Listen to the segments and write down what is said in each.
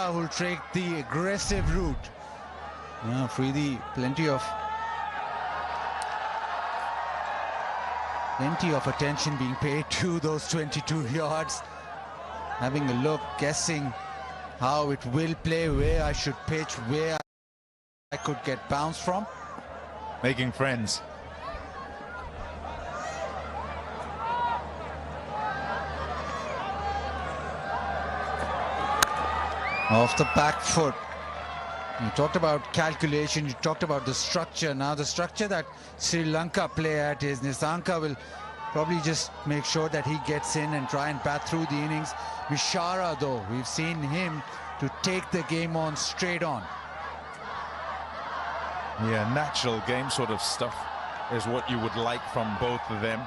Mishara who'll take the aggressive route. Freedy, plenty of attention being paid to those 22 yards. Having a look, guessing how it will play, where I should pitch, where I could get bounced from. Making friends. Off the back foot. You talked about calculation, you talked about the structure. Now the structure that Sri Lanka play at is Nissanka will probably just make sure that he gets in and try and bat through the innings. Mishara, though, we've seen him to take the game on straight on. Yeah, natural game sort of stuff is what you would like from both of them.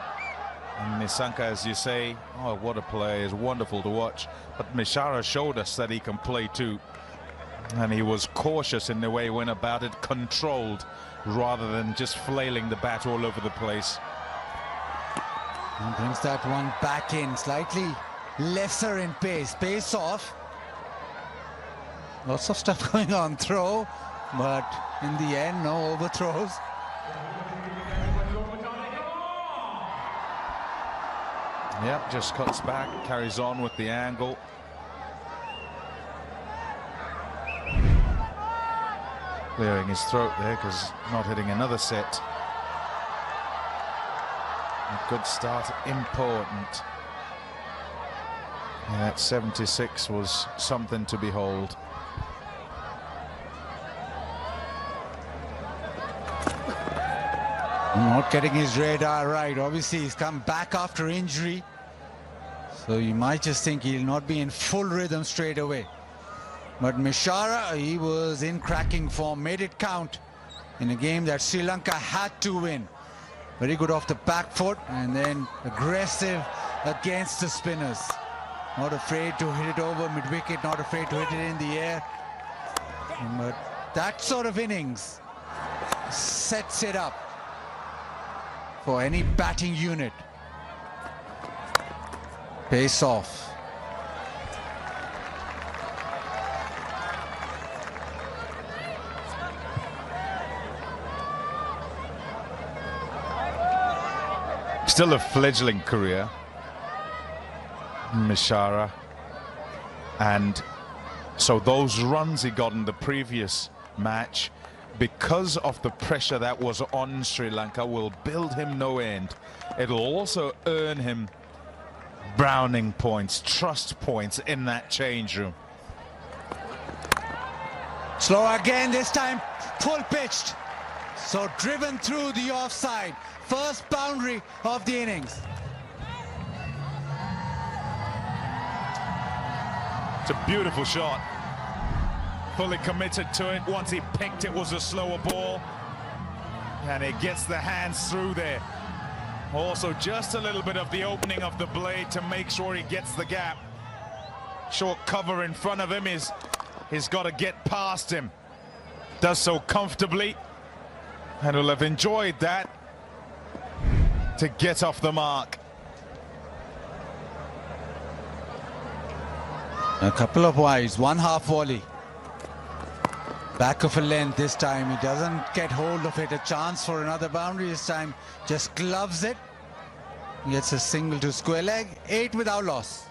And Nissanka, as you say, oh, what a play, is wonderful to watch. But Mishara showed us that he can play too. And he was cautious in the way he went about it, controlled, rather than just flailing the bat all over the place. And brings that one back in, slightly lesser in pace. Pace off. Lots of stuff going on throw, but in the end, no overthrows. Yep, just cuts back, carries on with the angle. Clearing his throat there because not hitting another set. A good start, important. Yeah, that 76 was something to behold. Not getting his radar right. Obviously, he's come back after injury. So you might just think he'll not be in full rhythm straight away. But Mishara, he was in cracking form, made it count in a game that Sri Lanka had to win. Very good off the back foot and then aggressive against the spinners. Not afraid to hit it over mid-wicket, not afraid to hit it in the air. But that sort of innings sets it up for any batting unit. Pace off. Still a fledgling career, Mishara, and so those runs he got in the previous match, because of the pressure that was on Sri Lanka, will build him no end. It'll also earn him browning points, trust points in that change room. Slow again, this time full pitched. So driven through the offside. First boundary of the innings. It's a beautiful shot. Fully committed to it. Once he picked, it was a slower ball. And it gets the hands through there. Also, just a little bit of the opening of the blade to make sure he gets the gap. Short cover in front of him he's got to get past him. Does so comfortably. And will have enjoyed that to get off the mark. A couple of wides, one half volley. Back of a length this time. He doesn't get hold of it. A chance for another boundary this time. Just gloves it. Gets a single to square leg. 8 without loss.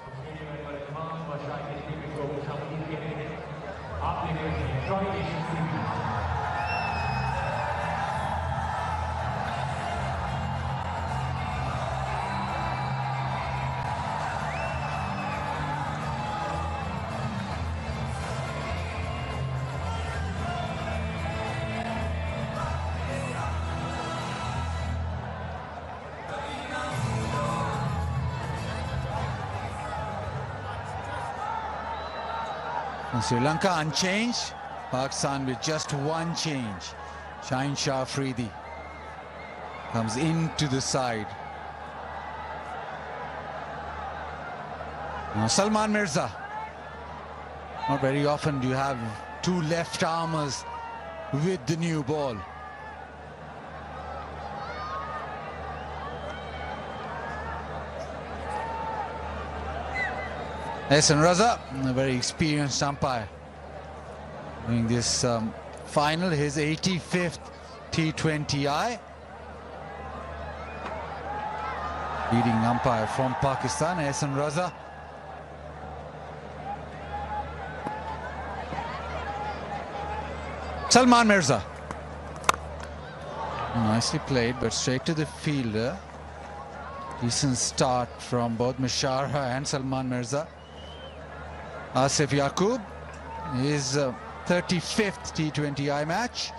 Sri Lanka unchanged, Pakistan with just one change. Shaheen Shah Afridi comes into the side. Now Salman Mirza. Not very often do you have two left armers with the new ball. Ehsan Raza, a very experienced umpire. Doing this final, his 85th T20I. Leading umpire from Pakistan, Ehsan Raza. Salman Mirza. Nicely played, but straight to the fielder. Decent start from both Mishara and Salman Mirza. Asif Yaqub, his 35th T20I match.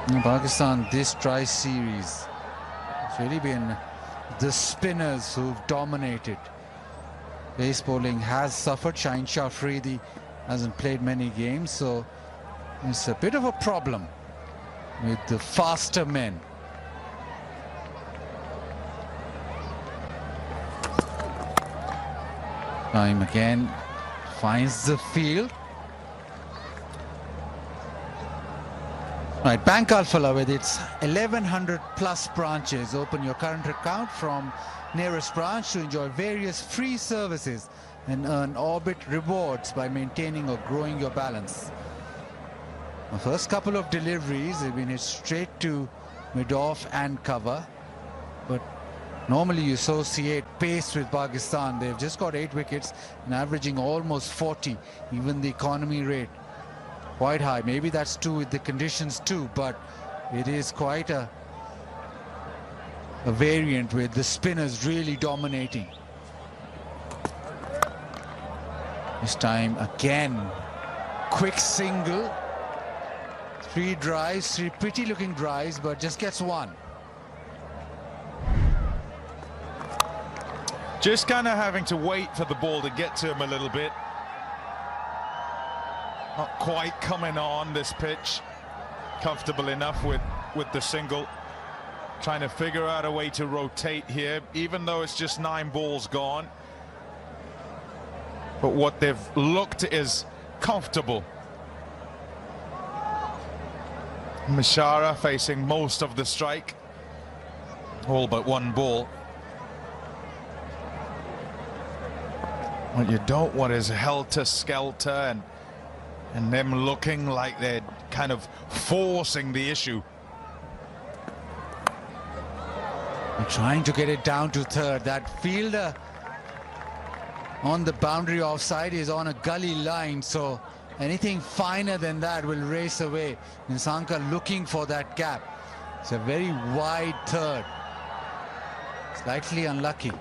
In Pakistan, this tri-series, it's really been the spinners who've dominated. Pace bowling has suffered. Shaheen Shah Afridi hasn't played many games, so it's a bit of a problem with the faster men. Time again finds the field. Right, Bank Alphala, with its 1100 plus branches. Open your current account from nearest branch to enjoy various free services and earn Orbit rewards by maintaining or growing your balance. The first couple of deliveries have been hit straight to mid-off and cover, but normally you associate pace with Pakistan. They've just got 8 wickets and averaging almost 40, even the economy rate quite high. Maybe that's too with the conditions too, but it is quite a variant with the spinners really dominating. This time again, quick single, 3 drives, 3 pretty looking drives, but just gets 1. Just kind of having to wait for the ball to get to him a little bit. Not quite coming on this pitch. Comfortable enough with the single. Trying to figure out a way to rotate here, even though it's just 9 balls gone. But what they've looked is comfortable. Mishara facing most of the strike. All but 1 ball. What you don't want is helter-skelter and them looking like they're kind of forcing the issue. They're trying to get it down to third. That fielder on the boundary offside is on a gully line, so anything finer than that will race away. Nissanka looking for that gap. It's a very wide third. Slightly unlucky.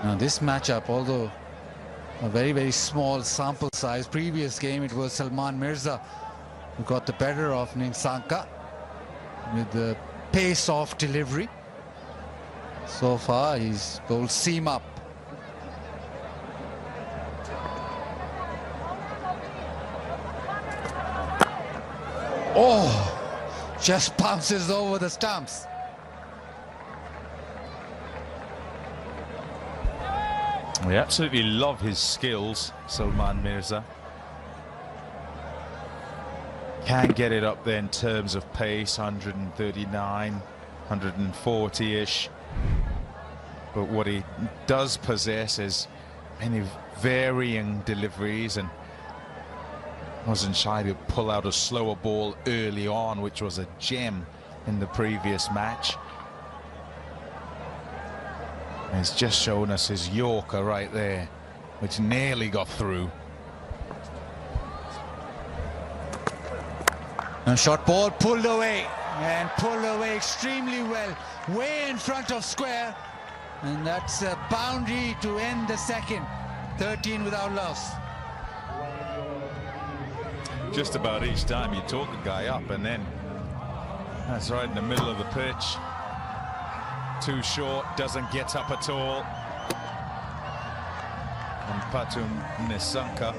Now this matchup, although a very, very small sample size. Previous game, it was Salman Mirza who got the better of Nissanka with the pace-off delivery. So far, he's bowled seam up. Oh, just bounces over the stumps. We absolutely love his skills, Salman Mirza. Can get it up there in terms of pace, 139, 140-ish. But what he does possess is many varying deliveries, and wasn't shy to pull out a slower ball early on, which was a gem in the previous match. He's just shown us his Yorker right there, which nearly got through. A short ball pulled away, and pulled away extremely well, way in front of square, and that's a boundary to end the second. 13 without loss. Just about each time you talk a guy up, and then that's right in the middle of the pitch. Too short, doesn't get up at all. And Patum Nissanka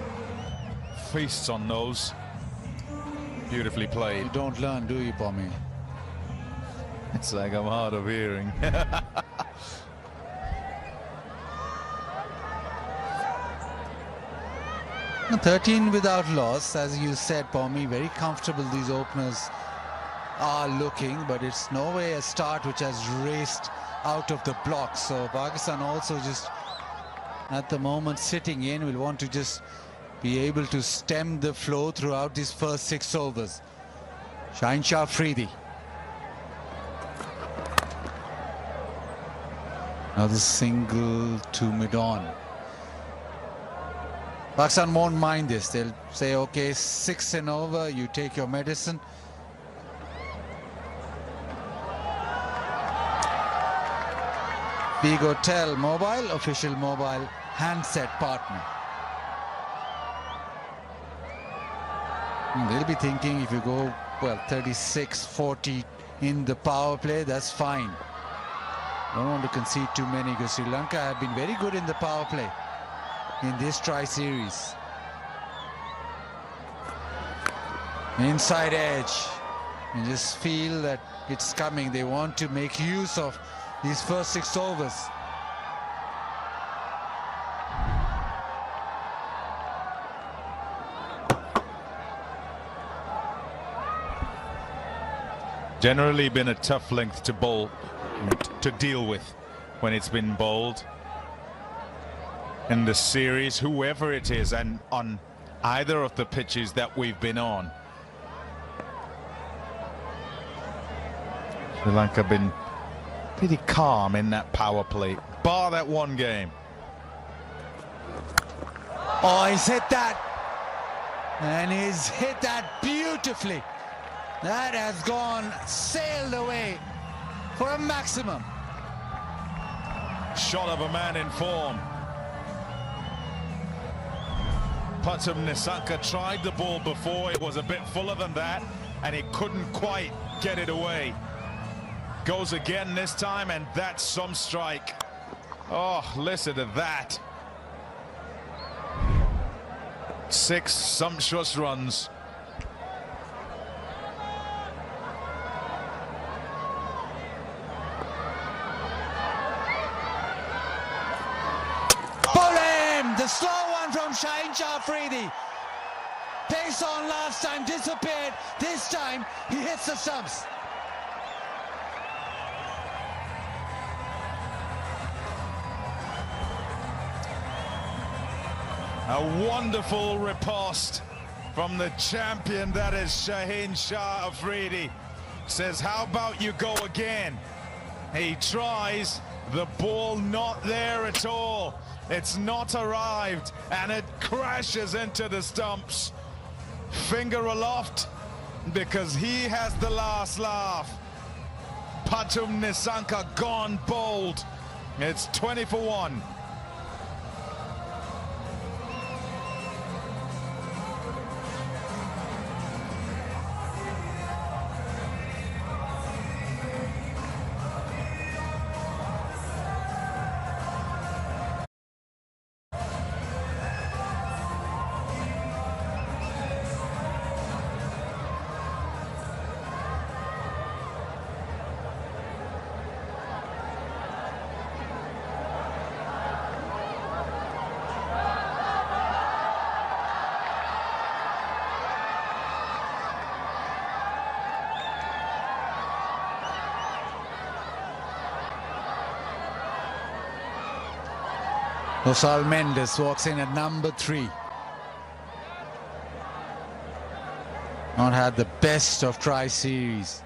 feasts on those. Beautifully played. You don't learn, do you, Pommy? It's like I'm hard of hearing. 13 without loss, as you said, Pommy. Very comfortable, these openers are looking, but it's no way a start which has raced out of the block. So Pakistan also just at the moment sitting in will want to just be able to stem the flow throughout these first 6 overs. Shaheen Shah Afridi. Another single to mid-on. Pakistan won't mind this. They'll say, okay, 6 and over, you take your medicine. Vigotel Mobile, official mobile handset partner. They'll be thinking if you go, well, 36-40 in the power play, that's fine. Don't want to concede too many because Sri Lanka have been very good in the power play in this tri-series. Inside edge. You just feel that it's coming. They want to make use of these first 6 overs. Generally been a tough length to bowl, to deal with when it's been bowled in the series, whoever it is, and on either of the pitches that we've been on. Sri Lanka been pretty calm in that power play, bar that one game. Oh, he's hit that. And he's hit that beautifully. That has gone, sailed away for a maximum. Shot of a man in form. Pathum Nissanka tried the ball before. It was a bit fuller than that, and he couldn't quite get it away. Goes again this time, and that's some strike. Oh, listen to that. 6 sumptuous runs. The slow one from Shaheen Shah Afridi. Pace on last time, disappeared. This time, he hits the stumps. A wonderful riposte from the champion, that is Shaheen Shah Afridi. Says, how about you go again? He tries, the ball not there at all. It's not arrived, and it crashes into the stumps. Finger aloft, because he has the last laugh. Pathum Nissanka gone bold. It's 20 for 1. Rosal Mendes walks in at number 3. Not had the best of tri-series.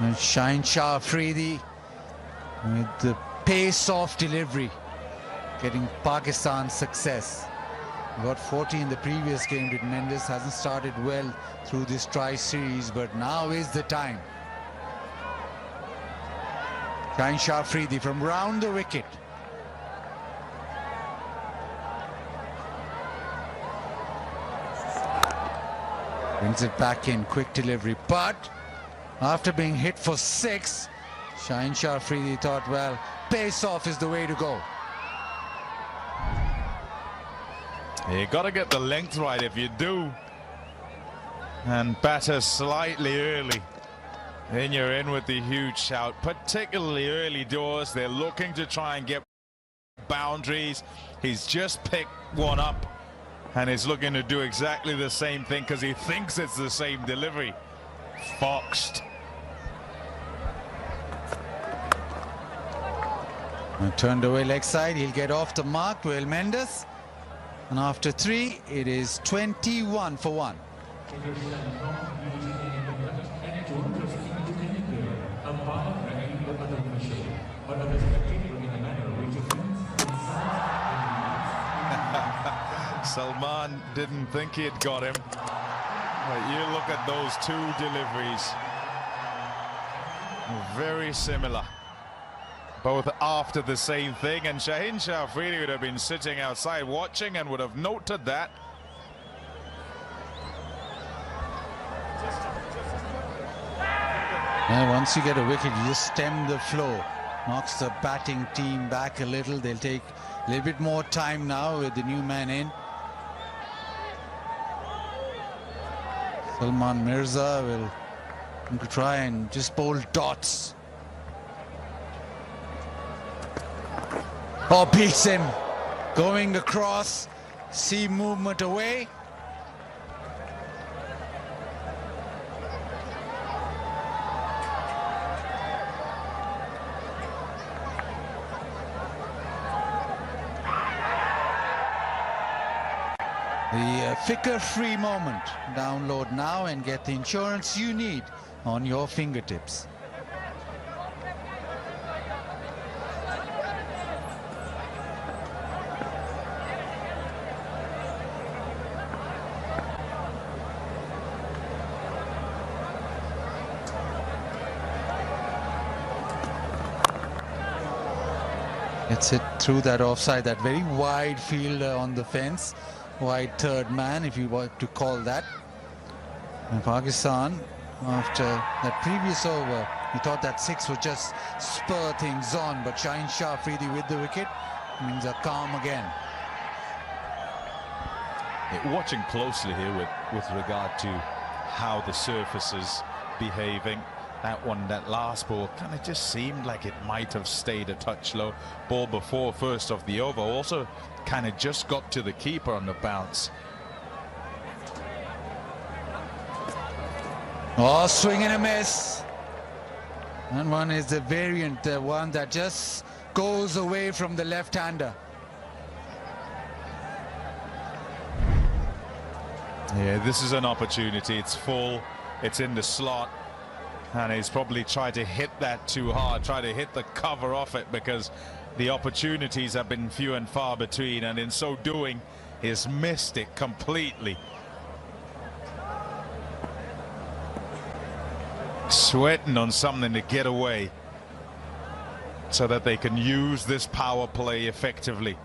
And Shaheen Shah Afridi with the pace of delivery, getting Pakistan success. He got 40 in the previous game with Mendes. Hasn't started well through this tri-series, but now is the time. Shaheen Shah Afridi from round the wicket. Brings it back in, quick delivery. But after being hit for 6, Shaheen Shah Afridi thought, well, pace off is the way to go. You got to get the length right. If you do, and batter slightly early, then you're in with the huge shout. Particularly early doors, they're looking to try and get boundaries. He's just picked one up And he's looking to do exactly the same thing because he thinks it's the same delivery. Foxed. And turned away leg side. He'll get off the mark to El Mendes. And after 3, it is 21 for 1. Salman didn't think he'd got him. But you look at those 2 deliveries. Very similar. Both after the same thing, and Shaheen Shah Afridi would have been sitting outside watching and would have noted that. And once you get a wicket, you just stem the flow. Knocks the batting team back a little. They'll take a little bit more time now with the new man in. Salman Mirza will try and just bowl dots. Oh, beats him. Going across. See movement away. The Fikr-free moment. Download now and get the insurance you need on your fingertips. Gets it through that offside, that very wide field on the fence. Wide third man, if you want to call that. And Pakistan, after that previous over, we thought that 6 would just spur things on, but Shaheen Shah Afridi with the wicket means a calm again. Watching closely here with regard to how the surface is behaving. That last ball kind of just seemed like it might have stayed a touch low. Ball before first of the over also kind of just got to the keeper on the bounce. Oh, swing and a miss. And one is the variant, the one that just goes away from the left-hander. Yeah, this is an opportunity. It's full, it's in the slot. And he's probably tried to hit that too hard, try to hit the cover off it, because the opportunities have been few and far between, and in so doing, he's missed it completely. Sweating on something to get away so that they can use this power play effectively.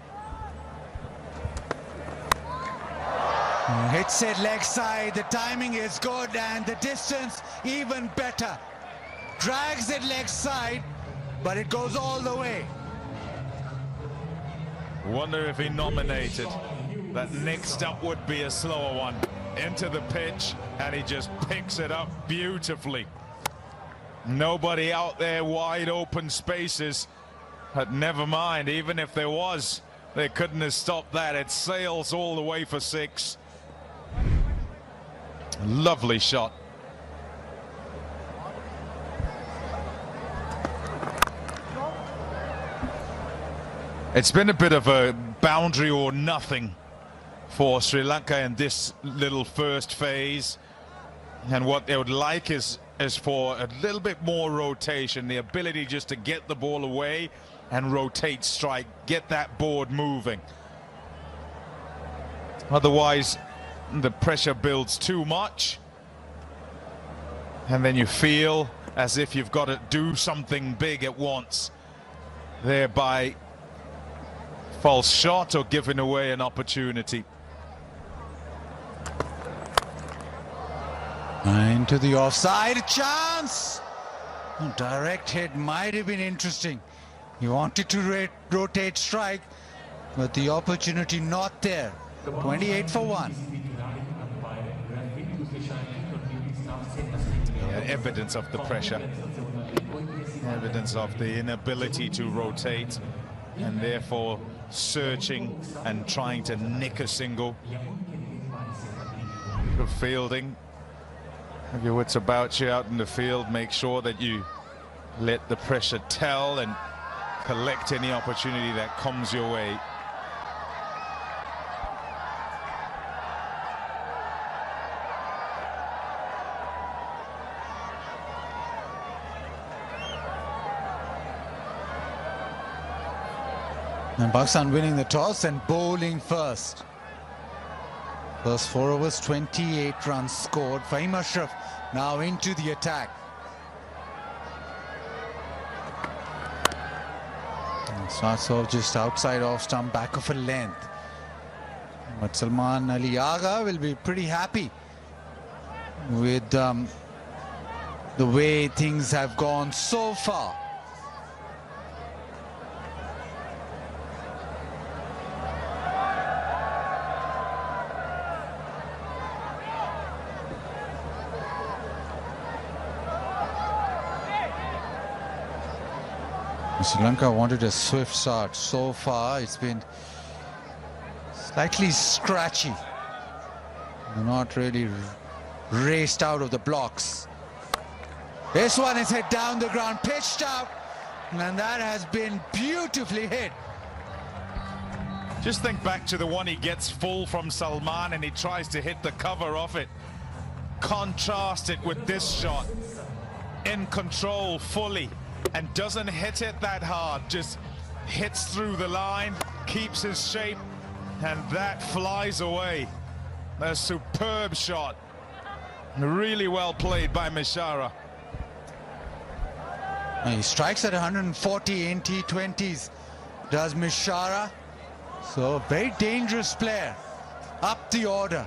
Hits it leg side, the timing is good and the distance even better. Drags it leg side, but it goes all the way. Wonder if he nominated that next up would be a slower one into the pitch, and he just picks it up beautifully. Nobody out there, wide open spaces, but never mind, even if there was, they couldn't have stopped that. It sails all the way for 6. Lovely shot. It's been a bit of a boundary or nothing for Sri Lanka in this little first phase, and what they would like is for a little bit more rotation, the ability just to get the ball away and rotate strike, get that board moving. Otherwise the pressure builds too much, and then you feel as if you've got to do something big at once, thereby false shot or giving away an opportunity. Into the offside, chance! Direct hit might have been interesting. He wanted to rotate strike, but the opportunity not there. 28 for 1. Yeah, evidence of the pressure, evidence of the inability to rotate, and therefore searching and trying to nick a single. of fielding. Have your wits about you out in the field. Make sure that you let the pressure tell and collect any opportunity that comes your way. And Pakistan winning the toss and bowling first. First 4 overs, 28 runs scored. Fahim Ashraf now into the attack. And starts off just outside off stump, back of a length. But Salman Ali Agha will be pretty happy with the way things have gone so far. Sri Lanka wanted a swift start. So far, it's been slightly scratchy. Not really raced out of the blocks. This one is hit down the ground, pitched out, and that has been beautifully hit. Just think back to the one he gets full from Salman and he tries to hit the cover off it. Contrast it with this shot. In control fully. And doesn't hit it that hard, just hits through the line, keeps his shape, and that flies away. A superb shot. Really well played by Mishara. He strikes at 140 in T20s, does Mishara. So very dangerous player, up the order.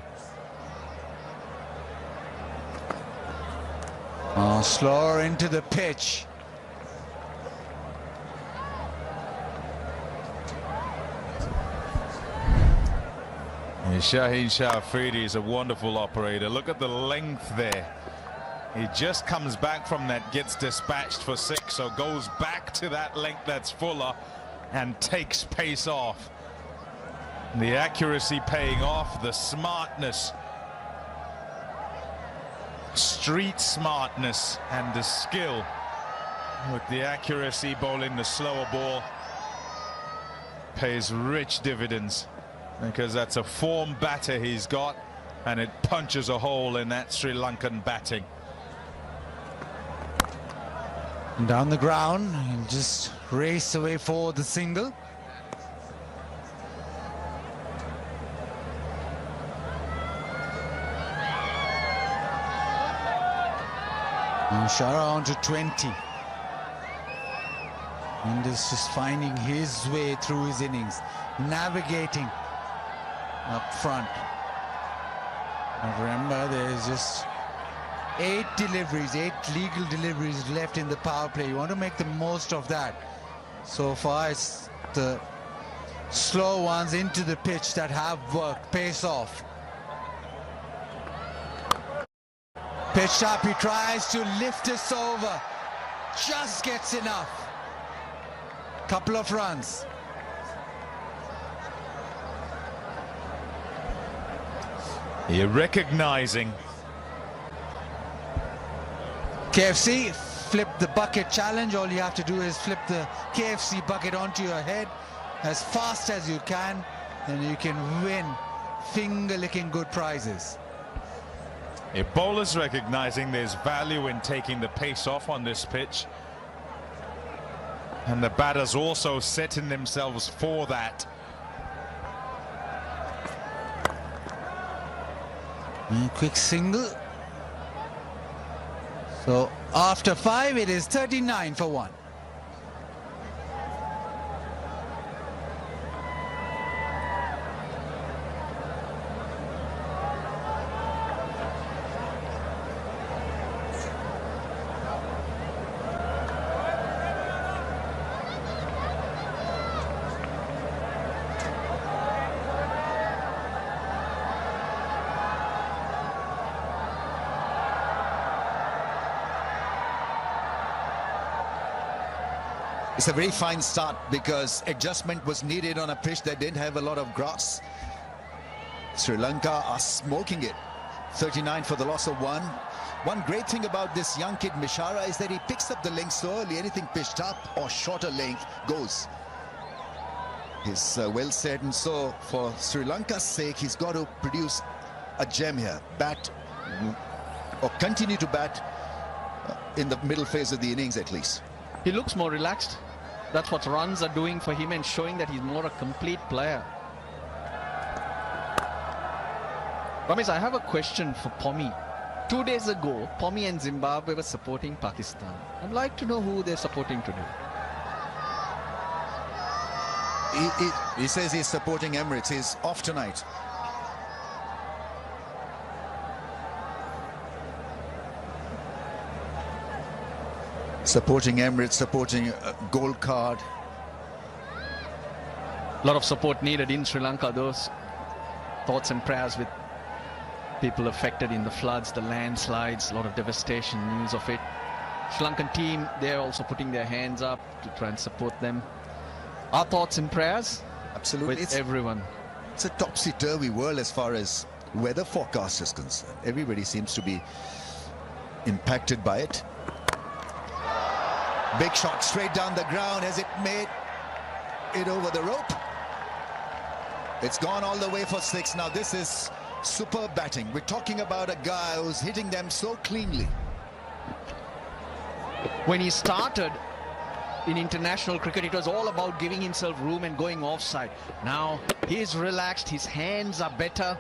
Slower into the pitch. Shaheen Shah Afridi is a wonderful operator. Look at the length there. He just comes back from that, gets dispatched for 6, so goes back to that length that's fuller and takes pace off. The accuracy paying off, the smartness, street smartness, and the skill with the accuracy bowling the slower ball pays rich dividends. Because that's a form batter he's got, and it punches a hole in that Sri Lankan batting. And down the ground, he'll just race away for the single. And Shara on to 20. And is just finding his way through his innings, navigating up front. And remember, there's just 8 deliveries, 8 legal deliveries left in the power play. You want to make the most of that. So far, it's the slow ones into the pitch that have worked. Pace off. Pitched up, he tries to lift us over. Just gets enough. Couple of runs. You're recognizing. KFC, flip the bucket challenge. All you have to do is flip the KFC bucket onto your head as fast as you can, and you can win finger-licking good prizes. A bowler's recognizing there's value in taking the pace off on this pitch. And the batters also setting themselves for that. Quick single. So after 5, it is 39 for 1. It's a very fine start because adjustment was needed on a pitch that didn't have a lot of grass. Sri Lanka are smoking it. 39 for the loss of one. One great thing about this young kid Mishara is that he picks up the length so early. Anything pitched up or shorter length goes. He's well said, and so for Sri Lanka's sake, he's got to produce a gem here. Bat or continue to bat in the middle phase of the innings at least. He looks more relaxed. That's what runs are doing for him and showing that he's more a complete player. Ramesh, I have a question for Pommy. 2 days ago, Pommy and Zimbabwe were supporting Pakistan. I'd like to know who they're supporting today. He says he's supporting Emirates. He's off tonight. Supporting Emirates, supporting a gold card. A lot of support needed in Sri Lanka. Those thoughts and prayers with people affected in the floods, the landslides, a lot of devastation, news of it. Sri Lankan team, they're also putting their hands up to try and support them. Our thoughts and prayers Absolutely. with everyone. It's a topsy-turvy world as far as weather forecast is concerned. Everybody seems to be impacted by it. Big shot straight down the ground. Has it made it over the rope? It's gone all the way for 6. Now this is superb batting. We're talking about a guy who's hitting them so cleanly. When he started in international cricket, it was all about giving himself room and going offside. Now he's relaxed, his hands are better,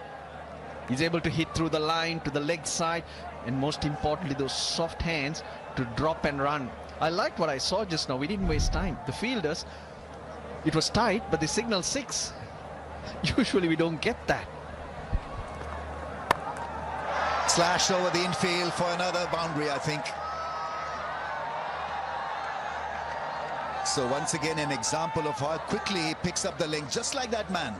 he's able to hit through the line to the leg side, and most importantly those soft hands to drop and run. I liked what I saw just now. We didn't waste time. The fielders, it was tight, but they signaled 6. Usually we don't get that. Slashed over the infield for another boundary, I think. So once again, an example of how quickly he picks up the length, just like that man.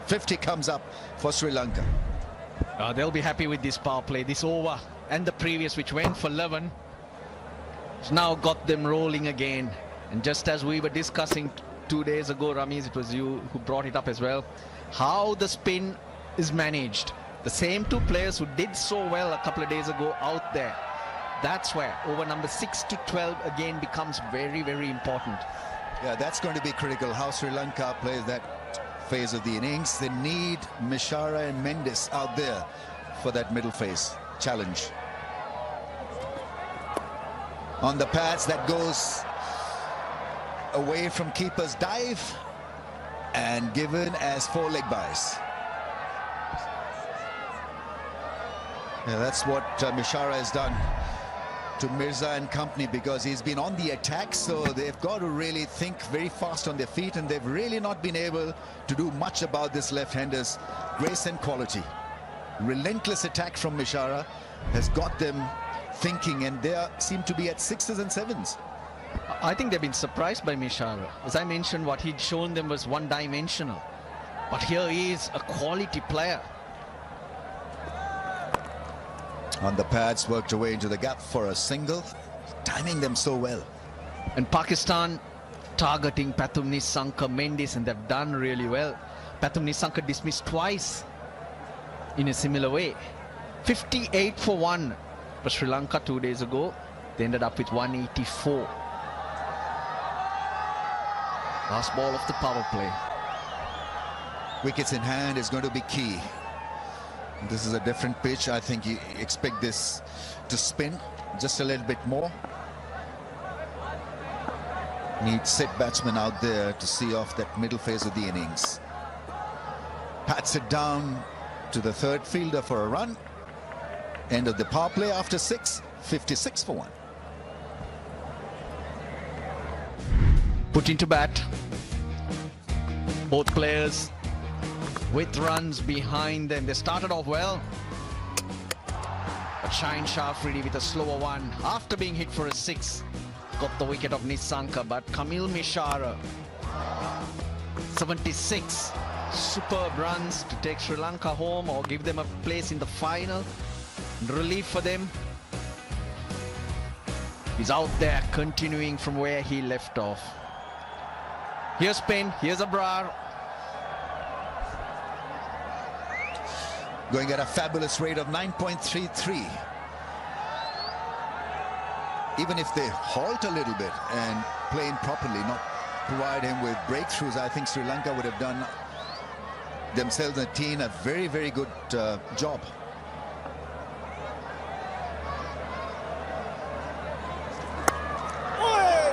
50 comes up for Sri Lanka. They'll be happy with this power play. This over and the previous, which went for 11, it's now got them rolling again. And just as we were discussing 2 days ago, Ramesh, it was you who brought it up as well, how the spin is managed. The same 2 players who did so well a couple of days ago out there. That's where over number 6 to 12 again becomes very, very important. Yeah, that's going to be critical, how Sri Lanka plays that phase of the innings. They need Mishara and Mendes out there for that middle phase challenge. On the pads, that goes away from keeper's dive and given as 4 leg byes. Yeah, that's what Mishara has done to Mirza and company, because he's been on the attack, so they've got to really think very fast on their feet, and they've really not been able to do much about this left-hander's grace and quality. Relentless attack from Mishara has got them thinking, and they seem to be at 6s and 7s. I think they've been surprised by Mishara. As I mentioned, what he'd shown them was one-dimensional, but here he is a quality player. On the pads, worked away into the gap for a single, timing them so well. And Pakistan targeting Pathum Nissanka, Mendes, and they've done really well. Pathum Nissanka dismissed twice in a similar way. 58 for 1 for Sri Lanka 2 days ago. They ended up with 184. Last ball of the power play. Wickets in hand is going to be key. This is a different pitch. I think you expect this to spin just a little bit more. Need set batsmen out there to see off that middle phase of the innings. Pats it down to the third fielder for a run. End of the power play after 6, 56 for 1. Put into bat. Both players with runs behind them. They started off well. But Shaheen Shah Afridi with a slower one after being hit for a 6. Got the wicket of Nissanka, but Kamil Mishara, 76. Superb runs to take Sri Lanka home or give them a place in the final. Relief for them. He's out there continuing from where he left off. Here's Penn, here's Abrar. going at a fabulous rate of 9.33. Even if they halt a little bit and play him properly, not provide him with breakthroughs, I think Sri Lanka would have done themselves and the team a very, very good job.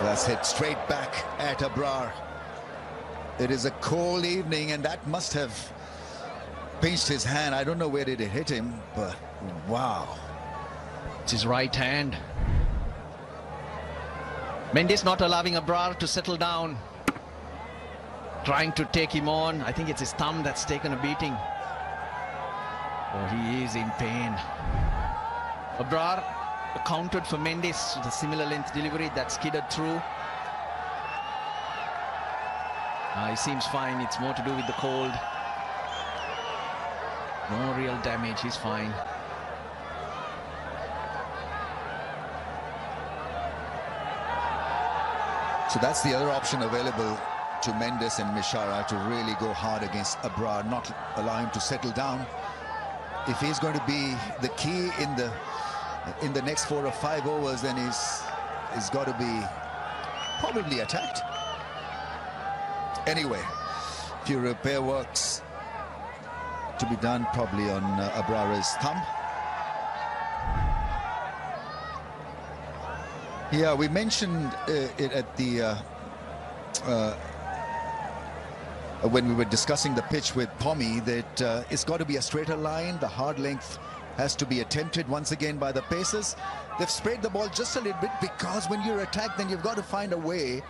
That's hit straight back at Abrar. It is a cold evening, and that must have pinched his hand. I don't know where did it hit him, but wow. It's his right hand. Mendes not allowing Abrar to settle down. Trying to take him on. I think it's his thumb that's taken a beating. Oh, he is in pain. Abrar accounted for Mendes with a similar length delivery that skidded through. He seems fine. It's more to do with the cold. No real damage. He's fine. So that's the other option available to Mendes and Mishara, to really go hard against Abrar, not allow him to settle down. If he's going to be the key in the next 4 or 5 overs, then he's got to be probably attacked. Anyway, a few repair works to be done probably on Abrar's thumb. Yeah, we mentioned it at the when we were discussing the pitch with Pommy, that it's got to be a straighter line. The hard length has to be attempted once again by the Pacers. They've sprayed the ball just a little bit, because when you're attacked, then you've got to find a way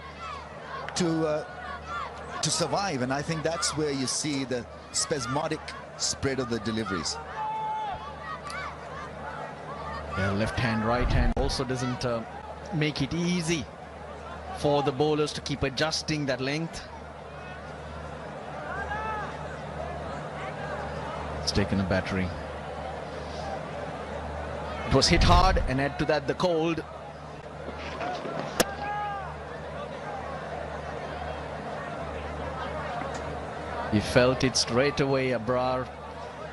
to survive, and I think that's where you see the spasmodic spread of the deliveries. Yeah, left hand, right hand also doesn't make it easy for the bowlers to keep adjusting that length. It's taken a battering. It was hit hard, and add to that the cold. He felt it straight away. Abrar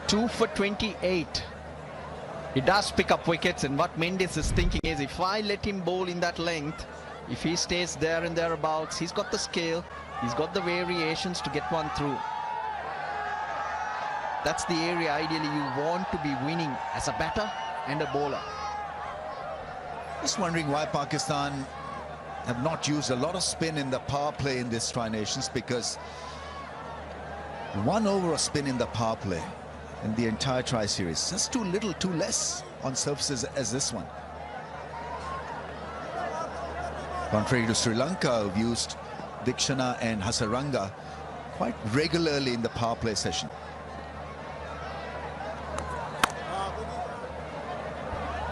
2 for 28. He does pick up wickets, and what Mendes is thinking is, if I let him bowl in that length, if he stays there and thereabouts, he's got the scale, he's got the variations to get one through. That's the area ideally you want to be winning as a batter and a bowler. Just wondering why Pakistan have not used a lot of spin in the power play in this Tri-Nations, because 1 over of spin in the power play in the entire Tri-Series, just too little, too less on surfaces as this one. Contrary to Sri Lanka, who've used Dikshana and Hasaranga quite regularly in the power play session.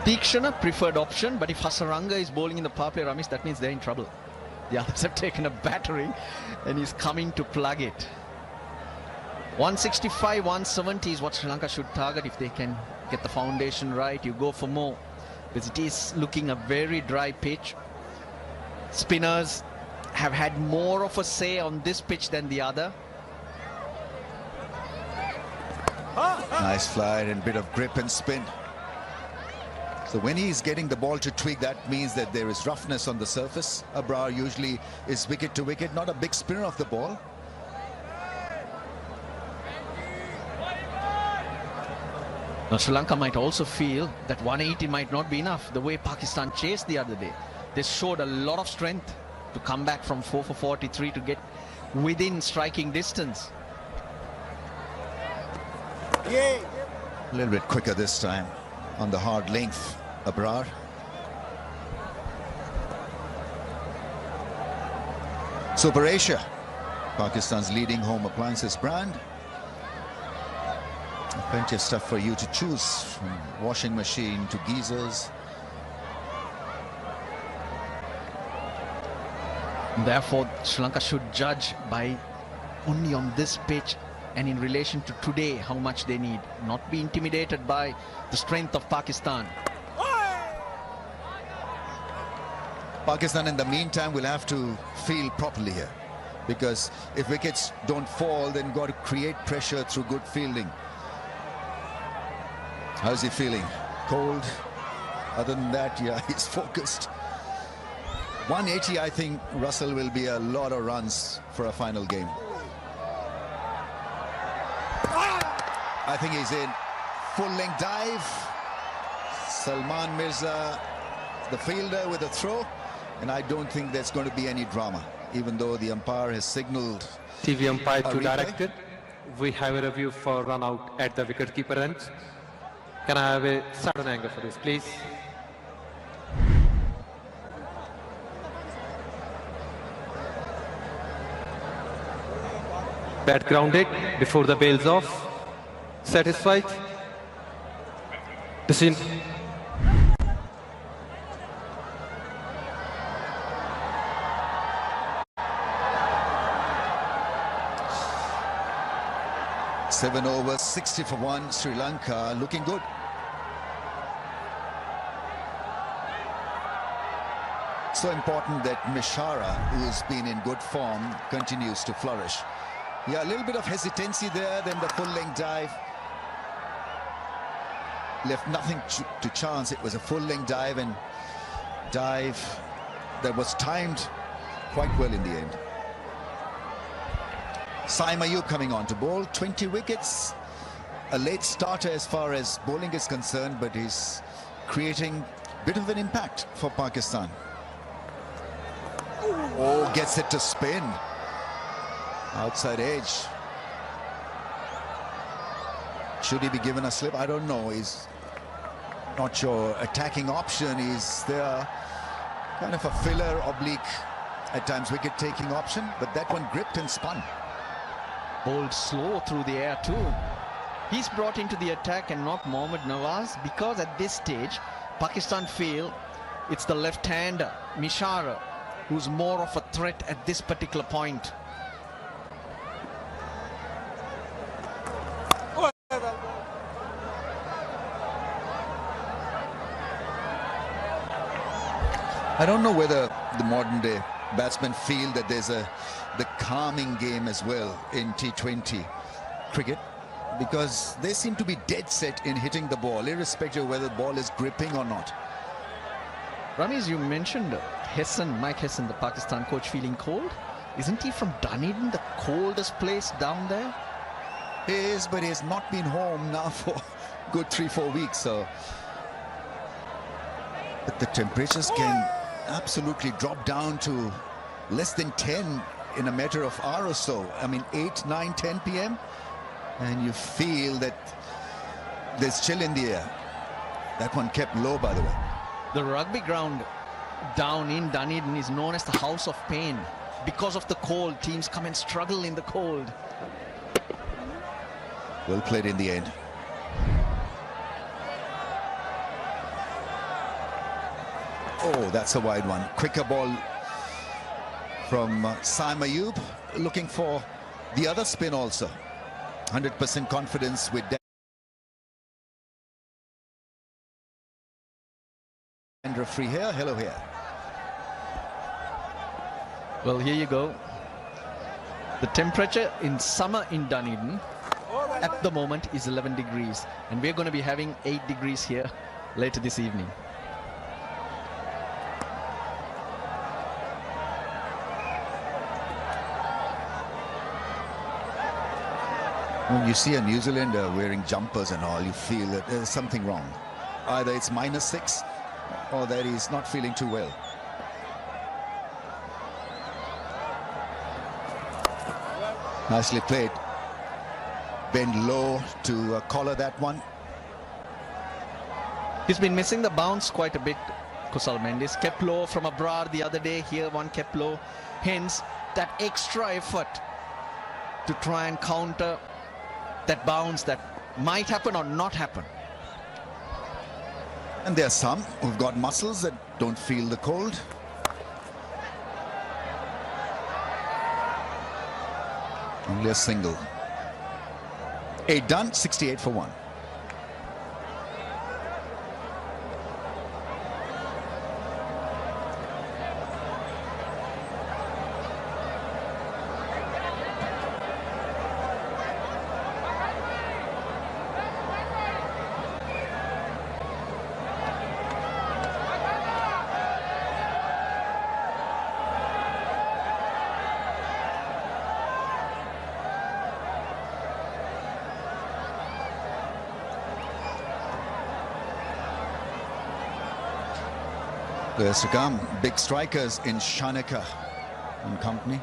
Dikshana preferred option, but if Hasaranga is bowling in the power play, Ramesh, that means they're in trouble. The others have taken a battering, and he's coming to plug it. 165, 170 is what Sri Lanka should target if they can get the foundation right. You go for more, because it is looking a very dry pitch. Spinners have had more of a say on this pitch than the other. Nice flight and bit of grip and spin. So when he's getting the ball to tweak, that means that there is roughness on the surface. Abrar usually is wicket to wicket, not a big spinner of the ball. Now Sri Lanka might also feel that 180 might not be enough. The way Pakistan chased the other day, they showed a lot of strength to come back from 4 for 43 to get within striking distance. A little bit quicker this time on the hard length, Abrar. Super Asia, Pakistan's leading home appliances brand. Plenty of stuff for you to choose, from washing machine to geysers. Therefore, Sri Lanka should judge by only on this pitch and in relation to today how much they need, not be intimidated by the strength of Pakistan. Pakistan in the meantime will have to field properly here, because if wickets don't fall, then got to create pressure through good fielding. How's he feeling? Cold? Other than that, yeah, he's focused. 180, I think Russell will be a lot of runs for a final game. I think he's in. Full length dive. Salman Mirza, the fielder, with a throw. And I don't think there's going to be any drama, even though the umpire has signaled. TV umpire to replay. director. We have a review for run out at the wicketkeeper end. Can I have a sudden angle for this, please? Bat grounded before the bails off. Satisfied? Decision. Seven overs, 60 for one. Sri Lanka looking good. So important that Mishara, who's been in good form, continues to flourish. Yeah, a little bit of hesitancy there, then the full-length dive. Left nothing to chance. It was a full-length dive, and dive that was timed quite well in the end. Saim Ayub coming on to bowl. 20 wickets. A late starter as far as bowling is concerned, but he's creating a bit of an impact for Pakistan. Oh, gets it to spin. Outside edge. Should he be given a slip? I don't know. He's not sure. Attacking option is there. Kind of a filler, oblique, at times wicket-taking option. But that one gripped and spun. Bowled slow through the air too. He's brought into the attack and not Mohammad Nawaz, because at this stage, Pakistan feel it's the left-hander, Mishara, who's more of a threat at this particular point. I don't know whether the modern day batsmen feel that there's the calming game as well in T20 cricket, because they seem to be dead set in hitting the ball, irrespective of whether the ball is gripping or not. Ramesh, you mentioned Mike Hesson, the Pakistan coach, feeling cold. Isn't he from Dunedin, the coldest place down there? He is, but he has not been home now for good 3-4 weeks. So but the temperatures can absolutely drop down to less than 10 in a matter of hour or so. I mean, 8, 9, 10 p.m. and you feel that there's chill in the air. That one kept low, by the way. The rugby ground down in Dunedin is known as the House of Pain. Because of the cold, teams come and struggle in the cold. Well played in the end. Oh, that's a wide one. Quicker ball from Saim Ayub, looking for the other spin also. 100% confidence with that. And referee here, hello here. Well, here you go. The temperature in summer in Dunedin at the moment is 11 degrees. And we're going to be having 8 degrees here later this evening. When you see a New Zealander wearing jumpers and all, you feel that there's something wrong. Either it's -6 or that he's not feeling too well. Nicely played. Bend low to collar that one. He's been missing the bounce quite a bit, Kusal Mendes. Kept low from Abrar the other day. Here one kept low. Hence, that extra effort to try and counter that bounce that might happen or not happen. And there are some who've got muscles that don't feel the cold. Only a single. 8 done, 68 for 1. There's to come big strikers in SRILANKA and company.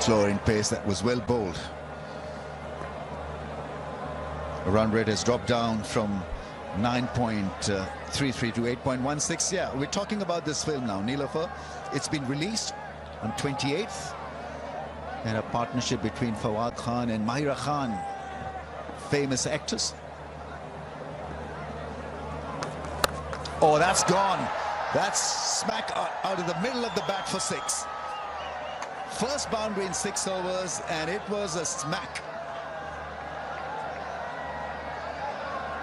Slower in pace, that was well bowled. The run rate has dropped down from 9.33 to 8.16. Yeah, we're talking about this film now, Nilofer. It's been released on 28th. And a partnership between Fawad Khan and Mahira Khan, famous actors. Oh, that's gone. That's smack out of the middle of the bat for 6. First boundary in 6 overs, and it was a smack.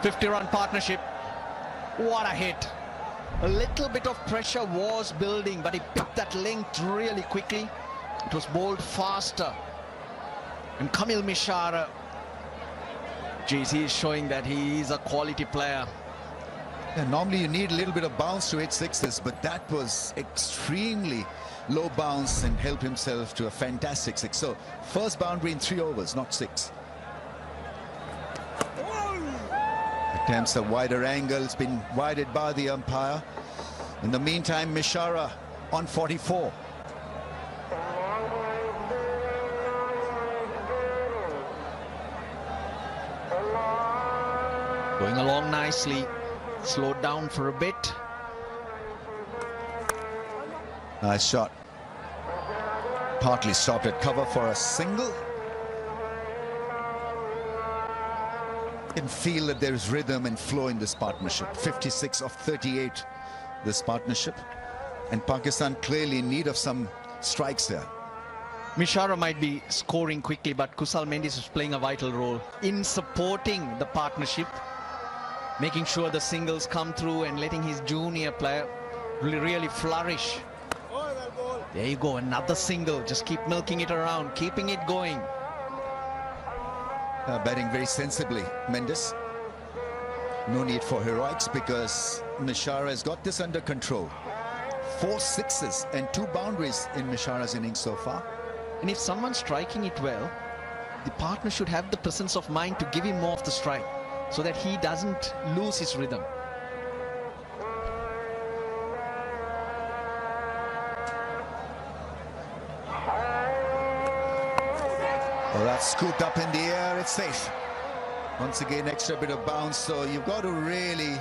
50-run partnership. What a hit. A little bit of pressure was building, but he picked that length really quickly. It was bowled faster. And Kamil Mishara, geez, he is showing that he is a quality player. Yeah, normally you need a little bit of bounce to hit 6s, but that was extremely low bounce and helped himself to a fantastic 6. So first boundary in 3 overs, not 6. Attempts a wider angle, it's been wided by the umpire. In the meantime, Mishara on 44. Going along nicely. Slowed down for a bit. Nice shot. Partly stopped at cover for a single. You can feel that there is rhythm and flow in this partnership. 56 of 38, this partnership. And Pakistan clearly in need of some strikes there. Mishara might be scoring quickly, but Kusal Mendis is playing a vital role in supporting the partnership, making sure the singles come through and letting his junior player really flourish. There you go, another single. Just keep milking it around, keeping it going. Batting very sensibly, Mendes. No need for heroics because Mishara has got this under control. 4 6s and 2 boundaries in Mishara's innings so far. And if someone's striking it well, the partner should have the presence of mind to give him more of the strike so that he doesn't lose his rhythm. Well, that's scooped up in the air, it's safe. Once again, extra bit of bounce, so you've got to really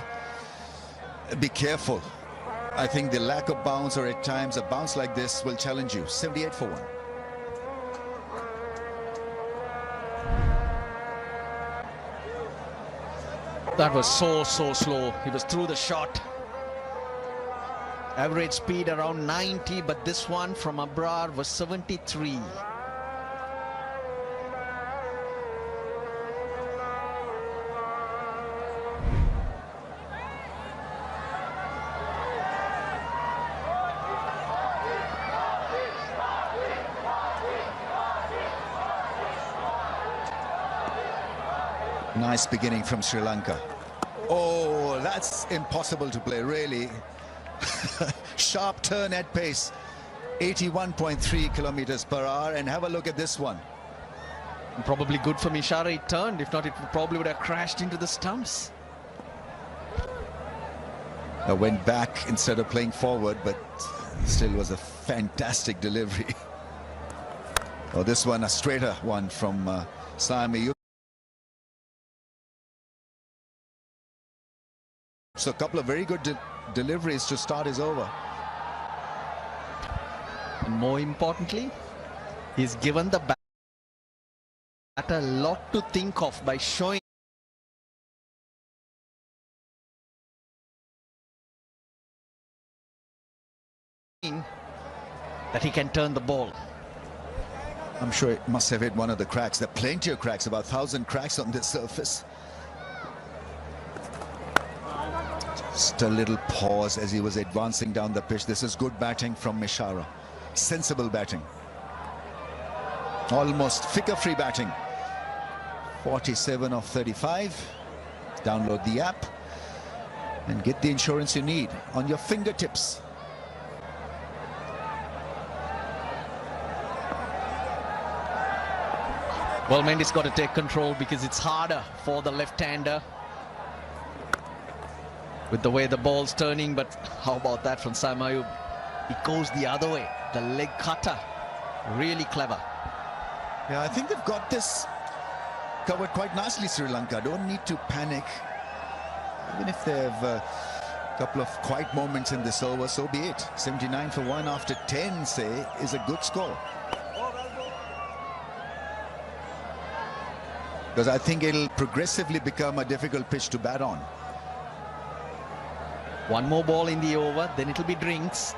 be careful. I think the lack of bounce, or at times a bounce like this, will challenge you. 78 for 1. That was so slow. He was through the shot. Average speed around 90, but this one from Abrar was 73. Nice beginning from Sri Lanka. Oh, that's impossible to play, really. Sharp turn at pace. 81.3 kilometers per hour. And have a look at this one. Probably good for Mishara. It turned. If not, it probably would have crashed into the stumps. Went back instead of playing forward, but still was a fantastic delivery. Oh, this one, a straighter one from Sami. So a couple of very good deliveries to start his over. And more importantly, he's given the batter a lot to think of by showing that he can turn the ball. I'm sure it must have hit one of the cracks. There are plenty of cracks, about 1,000 cracks on this surface. Just a little pause as he was advancing down the pitch. This is good batting from Mishara. Sensible batting. Almost figure-free batting. 47 of 35. Download the app and get the insurance you need on your fingertips. Well, Mendy's got to take control because it's harder for the left-hander with the way the ball's turning. But how about that from Sam Ayub? It goes the other way. The leg cutter. Really clever. Yeah, I think they've got this covered quite nicely, Sri Lanka. Don't need to panic. Even if they have a couple of quiet moments in this over, so be it. 79 for 1 after 10, say, is a good score. Because I think it'll progressively become a difficult pitch to bat on. One more ball in the over, then it'll be drinks.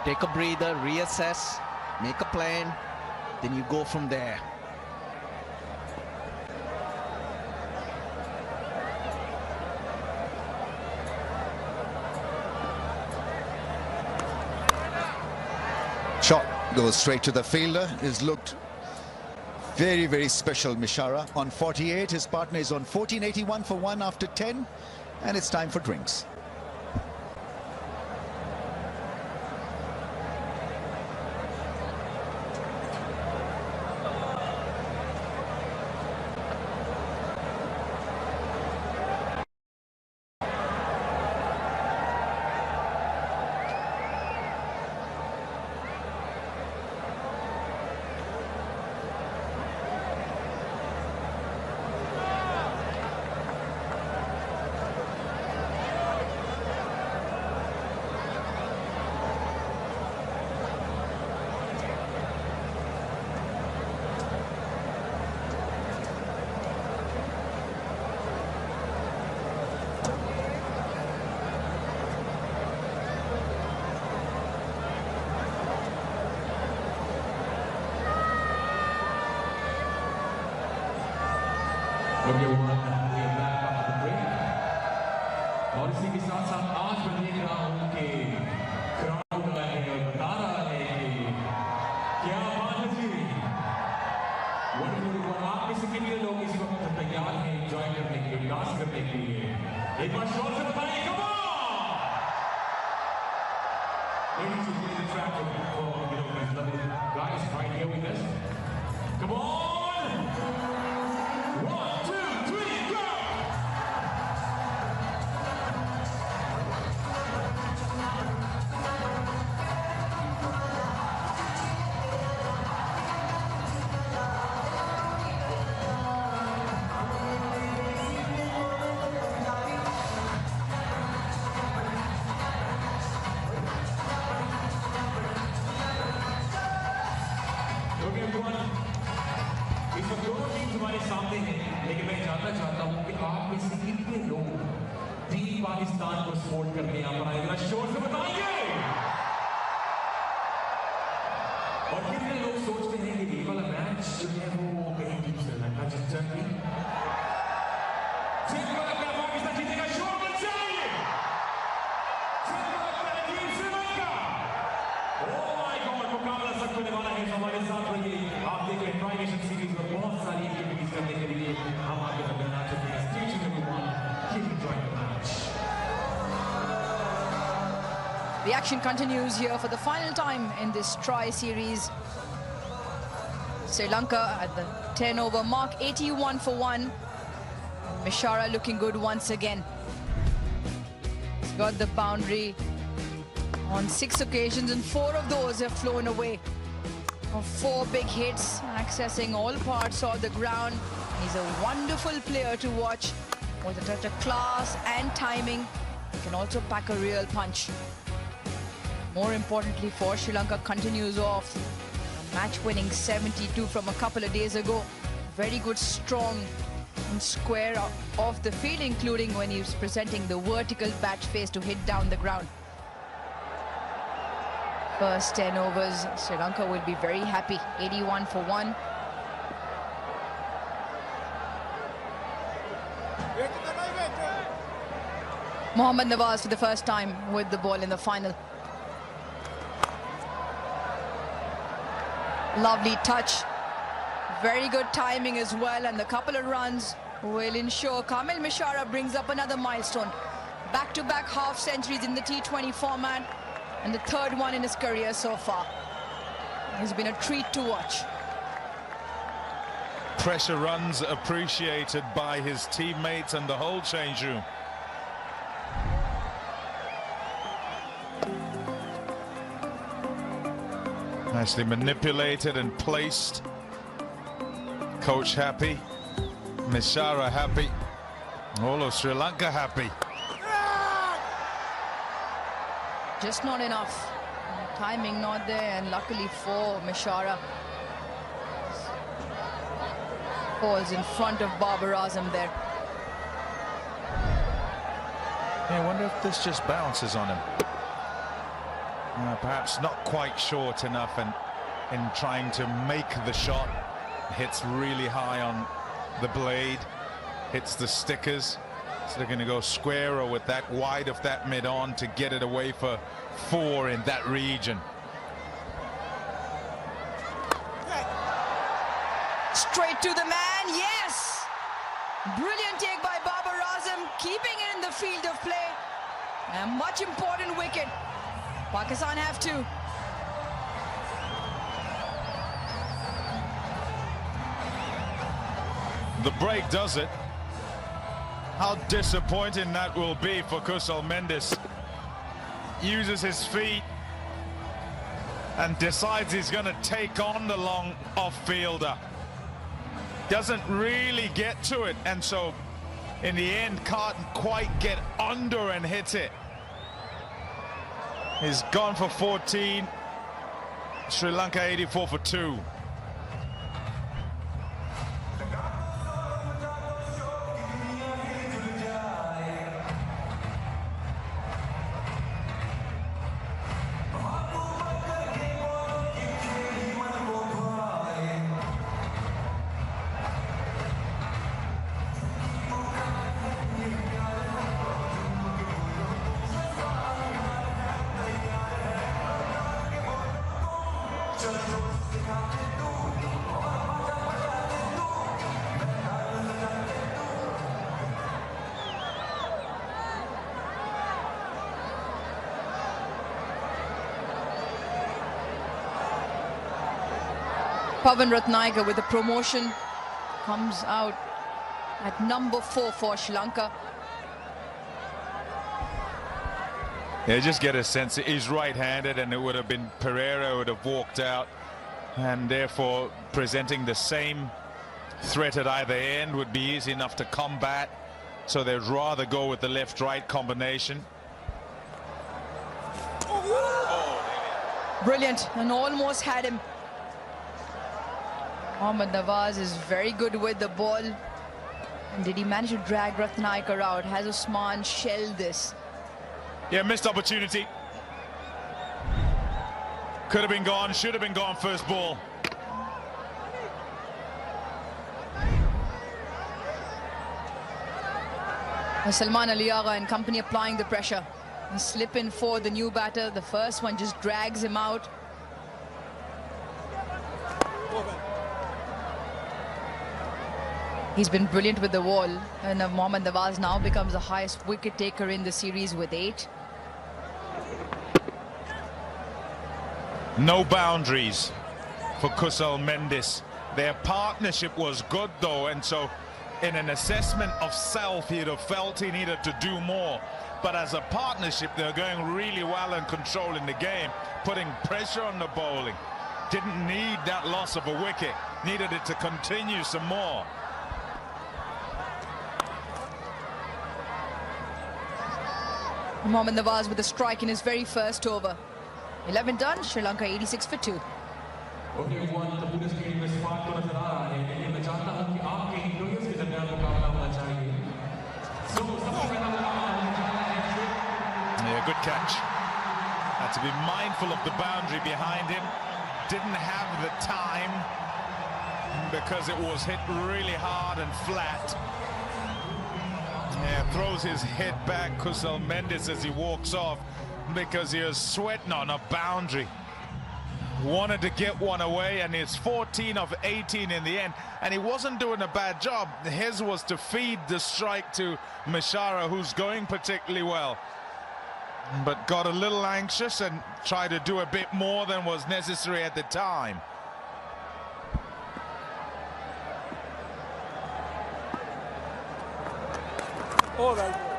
Take a breather, reassess, make a plan, then you go from there. Shot goes straight to the fielder. He's looked very, very special, Mishara. On 48, his partner is on 14, 81 for 1 after 10, and it's time for drinks. और इसी के साथ साथ आज मैं देख रहा हूं कि क्राउड आए हैं और बता रहा है कि क्या बात है जी। वंडरफुल। आप में से कितने लोग इस वक्त तैयार हैं एंजॉय करने के लिए, डांस करने के लिए? एक बार शोर से बताइए, come on. Ladies and gentlemen, track for these lovely guys right here with us. Come on. 1, 2, 3, go. इस वक्त दोनों टीम हमारे सामने हैं, लेकिन मैं जानना चाहता हूं कि आप में से कितने लोग टीम पाकिस्तान को सपोर्ट करने यहाँ पर आए, जरा शोर से बताइए। और कितने लोग सोचते हैं कि ये वाला मैच जो है वो कहीं टीम श्रीलंका जीत जाएगी? जिनको लगता है पाकिस्तान जीतेगा, शोर मचाइए। जिनको लगता है team Sri Lanka, oh my God, मुकाबला सख्त होने वाला है। हमारे साथ रहिए। आप देख रहे हैं ट्राई नेशन सीरीज में बहुत सारी एक्टिविटीज करने के लिए हम आपके दरमियान आ चुके हैं। Stay tuned everyone. Keep enjoying the match. The action continues here for the final time in this try series. Sri Lanka at the 10-over mark, 81 for 1. Mishara looking good once again. He's got the boundary on 6 occasions, and 4 of those have flown away. 4 big hits, accessing all parts of the ground. He's a wonderful player to watch with a touch of class and timing. He can also pack a real punch. More importantly for Sri Lanka, continues off a match-winning 72 from a couple of days ago. Very good, strong and square off the field, including when he was presenting the vertical bat face to hit down the ground. First 10 overs, Sri Lanka will be very happy. 81 for 1. Mohammad Nawaz for the first time with the ball in the final. Lovely touch. Very good timing as well, and the couple of runs will ensure Kamil Mishara brings up another milestone. Back-to-back half centuries in the T20 format, and the third one in his career so far. It's been a treat to watch. Pressure runs appreciated by his teammates and the whole change room. Nicely manipulated and placed. Coach happy, Mishara happy, all of Sri Lanka happy. Just not enough. Timing not there, and luckily for Mishara, falls in front of Babar Azam there. Yeah, I wonder if this just bounces on him. Perhaps not quite short enough, and in trying to make the shot, hits really high on the blade, hits the stickers. So they're going to go square or with that wide of that mid-on to get it away for 4 in that region. Straight to the man, yes! Brilliant take by Babar Azam, keeping it in the field of play. A much important wicket. Pakistan have to. The break does it. How disappointing that will be for Kusal Mendis. Uses his feet and decides he's going to take on the long off-fielder. Doesn't really get to it, and so in the end can't quite get under and hit it. He's gone for 14. Sri Lanka 84 for 2. Pavan Ratnayaka with the promotion comes out at number 4 for Sri Lanka. Yeah, just get a sense he's right-handed, and it would have been Pereira who would have walked out, and therefore presenting the same threat at either end would be easy enough to combat. So they'd rather go with the left-right combination. Brilliant, and almost had him. Mohammad Nawaz is very good with the ball. And did he manage to drag Ratnayaka out? Has Usman shelled this? Yeah, missed opportunity. Could have been gone, should have been gone first ball. Salman Ali Agha and company applying the pressure. And slip in for the new batter. The first one just drags him out. He's been brilliant with the wall, and Mohammad Nawaz now becomes the highest wicket taker in the series with 8. No boundaries for Kusal Mendis. Their partnership was good though, and so in an assessment of self he'd have felt he needed to do more. But as a partnership they're going really well and controlling the game, putting pressure on the bowling. Didn't need that loss of a wicket, needed it to continue some more. Mohammad Nawaz with a strike in his very first over. 11 done, Sri Lanka 86 for 2. Yeah, good catch. Had to be mindful of the boundary behind him. Didn't have the time because it was hit really hard and flat. Yeah, throws his head back, Kusal Mendis, as he walks off because he is sweating on a boundary. wanted to get one away, and it's 14 of 18 in the end, and he wasn't doing a bad job. His was to feed the strike to Mishara, who's going particularly well, but got a little anxious and tried to do a bit more than was necessary at the time. All right.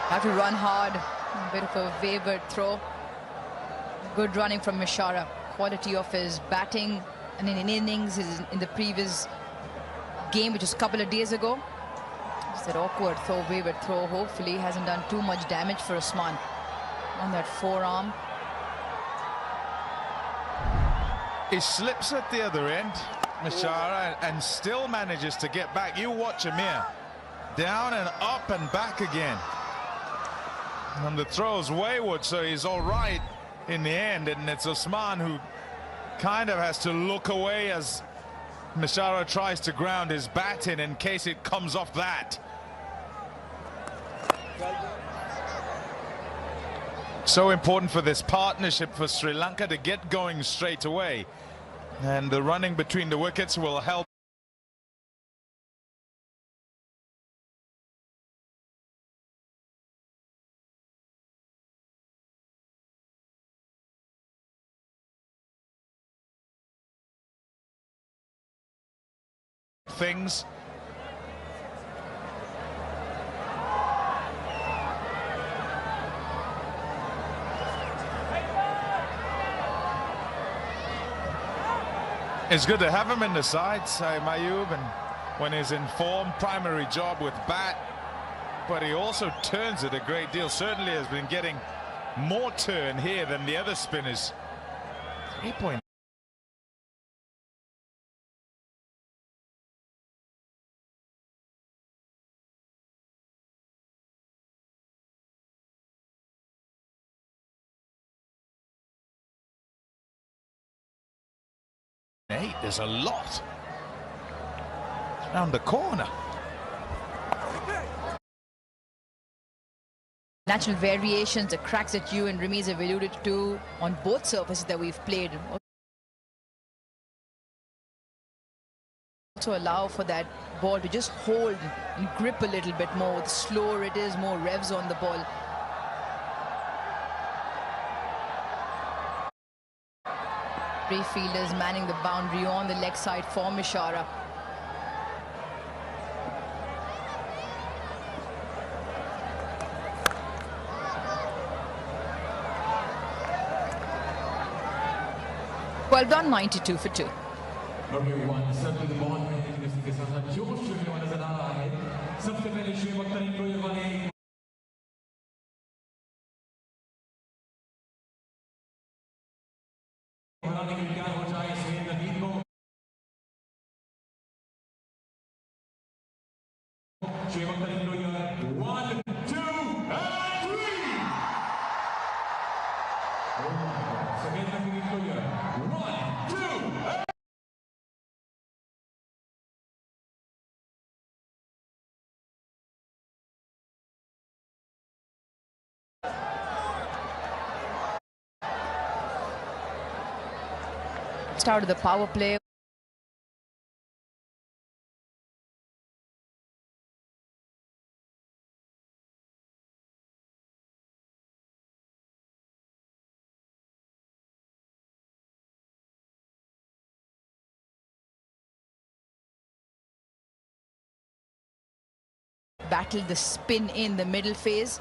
Have to run hard. A bit of a wavered throw. Good running from Mishara. Quality of his batting and in innings in the previous game, which was a couple of days ago. It's that awkward throw, wavered throw. Hopefully hasn't done too much damage for Usman on that forearm. He slips at the other end, Mishara, and still manages to get back. You watch him here. Down and up and back again. And the throw's wayward, so he's all right in the end. And it's Usman who kind of has to look away as Mishara tries to ground his bat in case it comes off that. So important for this partnership for Sri Lanka to get going straight away. And the running between the wickets will help. Things. It's good to have him in the side, Mayub, and when he's in form, primary job with bat, but he also turns it a great deal. Certainly has been getting more turn here than the other spinners. 3-point. There's a lot around the corner. Natural variations, the cracks that you and Ramiz have alluded to on both surfaces that we've played. Also allow for that ball to just hold and grip a little bit more. The slower it is, more revs on the ball. Three fielders manning the boundary on the leg side for Mishara. Well done, 92 for 2. Started the power play. Battled the spin in the middle phase.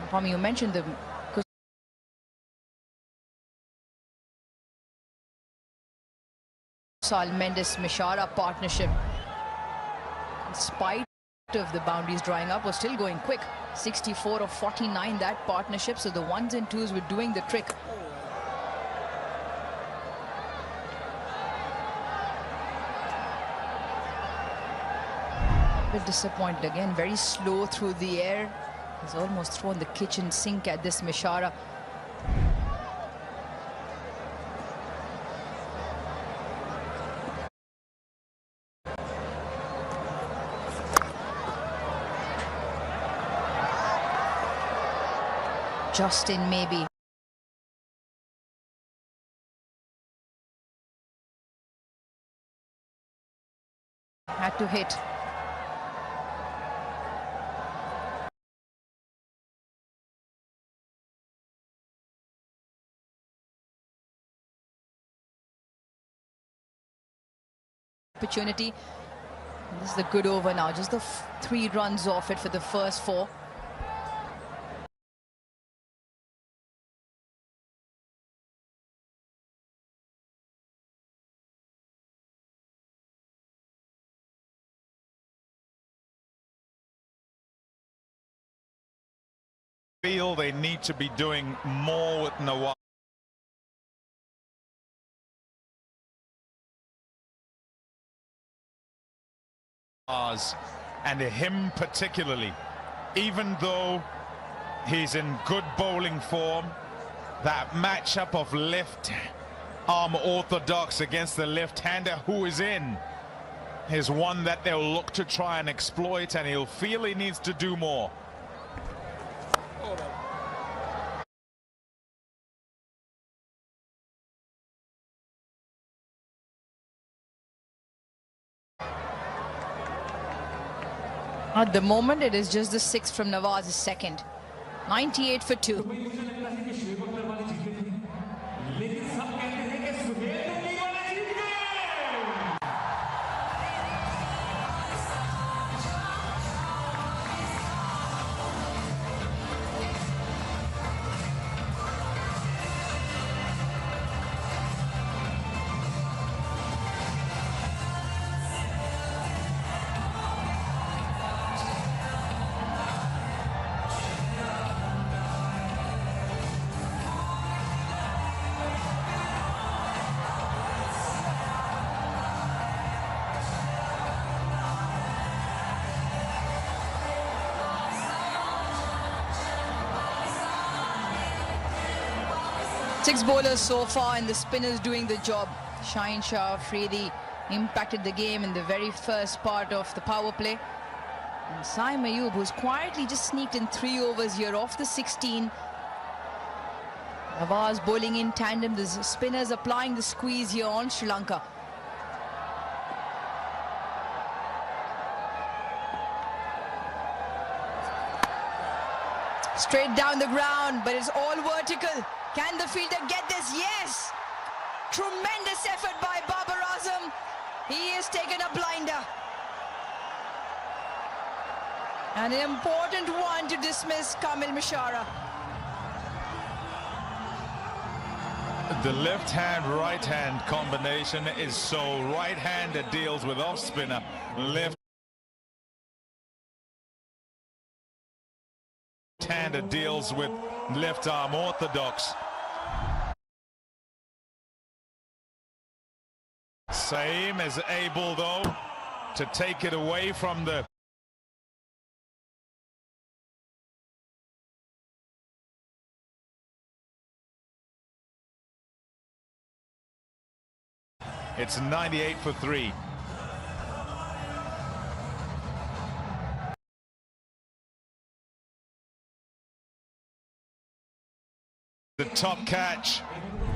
Pami, you mentioned the Mendes-Mishara partnership. In spite of the boundaries drying up, was still going quick. 64 of 49, that partnership. So the ones and twos were doing the trick. A bit disappointed again. Very slow through the air. He's almost thrown the kitchen sink at this Mishara. Justin maybe. Had to hit. Opportunity. And this is a good over now. Just the 3 runs off it for the first 4. Feel they need to be doing more with Nawaz. And him particularly, even though he's in good bowling form, that matchup of left arm orthodox against the left-hander who is in is one that they'll look to try and exploit, and he'll feel he needs to do more. At the moment, it is just the 6 from Nawaz's second. 98 for 2. Six bowlers so far and the spinners doing the job. Shaheen Shah Afridi impacted the game in the very first part of the power play. And Saim Ayub, who's quietly just sneaked in 3 overs here off the 16. Nawaz bowling in tandem. The spinners applying the squeeze here on Sri Lanka. Straight down the ground, but it's all vertical. Can the fielder get this? Yes! Tremendous effort by Babar Azam. He has taken a blinder. And an important one to dismiss Kamil Mishara. The left-hand, right-hand combination is so right-hander deals with off-spinner, left-hander deals with left-arm orthodox. Saim is able, though, to take it away from the It's 98 for 3. The top catch,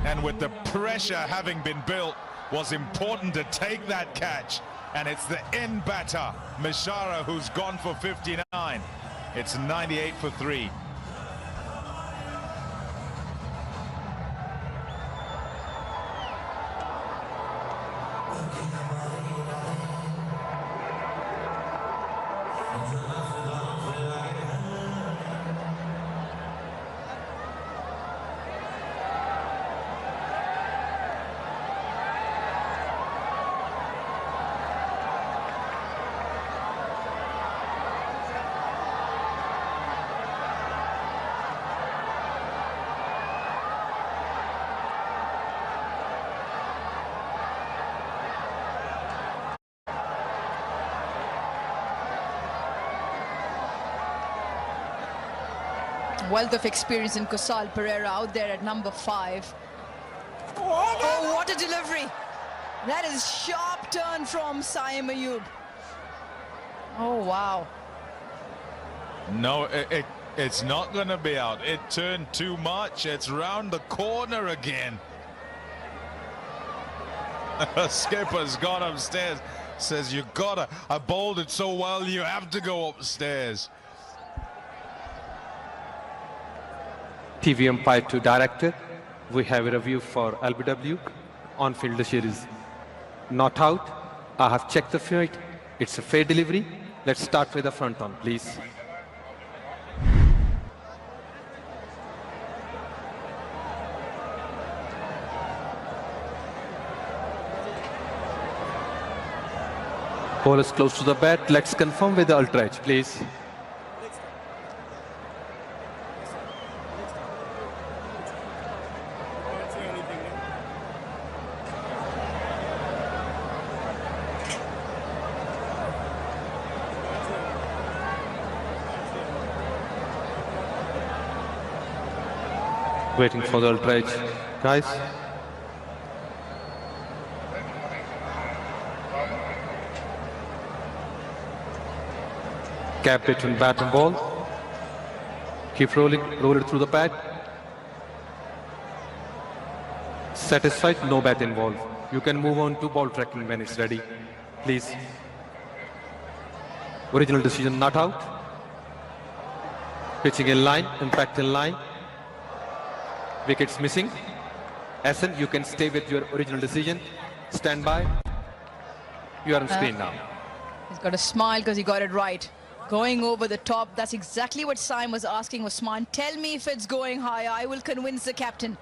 and with the pressure having been built, was important to take that catch, and it's the in batter Mishara who's gone for 59. It's 98 for 3. Wealth of experience in Kusal Pereira out there at number 5. Oh, what a delivery. That is sharp turn from Saim Ayub. Oh, wow. No, It's not going to be out. It turned too much. It's round the corner again. Skipper's gone upstairs. Says, you gotta. I bowled it so well, you have to go upstairs. TV umpire to director. We have a review for LBW on field series. Not out. I have checked the field. It's a fair delivery. Let's start with the front on, please. Ball is close to the bat. Let's confirm with the ultra edge, please. Waiting for the ultra edge, guys. Gap between bat and ball. Keep rolling, roll it through the pad. Satisfied, no bat involved. You can move on to ball tracking when it's ready, please. Original decision not out. Pitching in line, impact in line. Wickets missing. SN, you can stay with your original decision. Stand by. You are on screen now. He's got a smile because he got it right. Going over the top, that's exactly what Saim was asking Usman. Tell me if it's going high, I will convince the captain.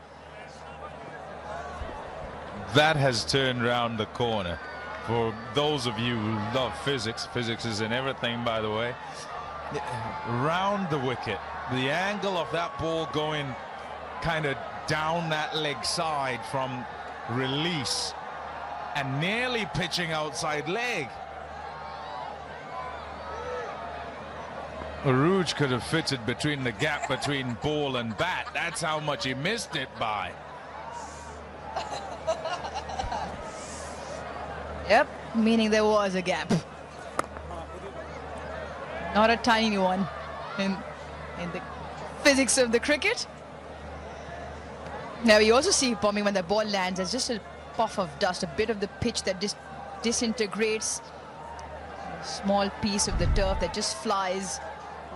That has turned round the corner. For those of you who love physics, physics is in everything, by the way. Round the wicket, the angle of that ball going kind of down that leg side from release and nearly pitching outside leg. Aruj could have fitted between the gap between ball and bat. That's how much he missed it by. Yep, meaning there was a gap. Not a tiny one in the physics of the cricket. Now you also see, Pommy, when the ball lands, there's just a puff of dust, a bit of the pitch that disintegrates, a small piece of the turf that just flies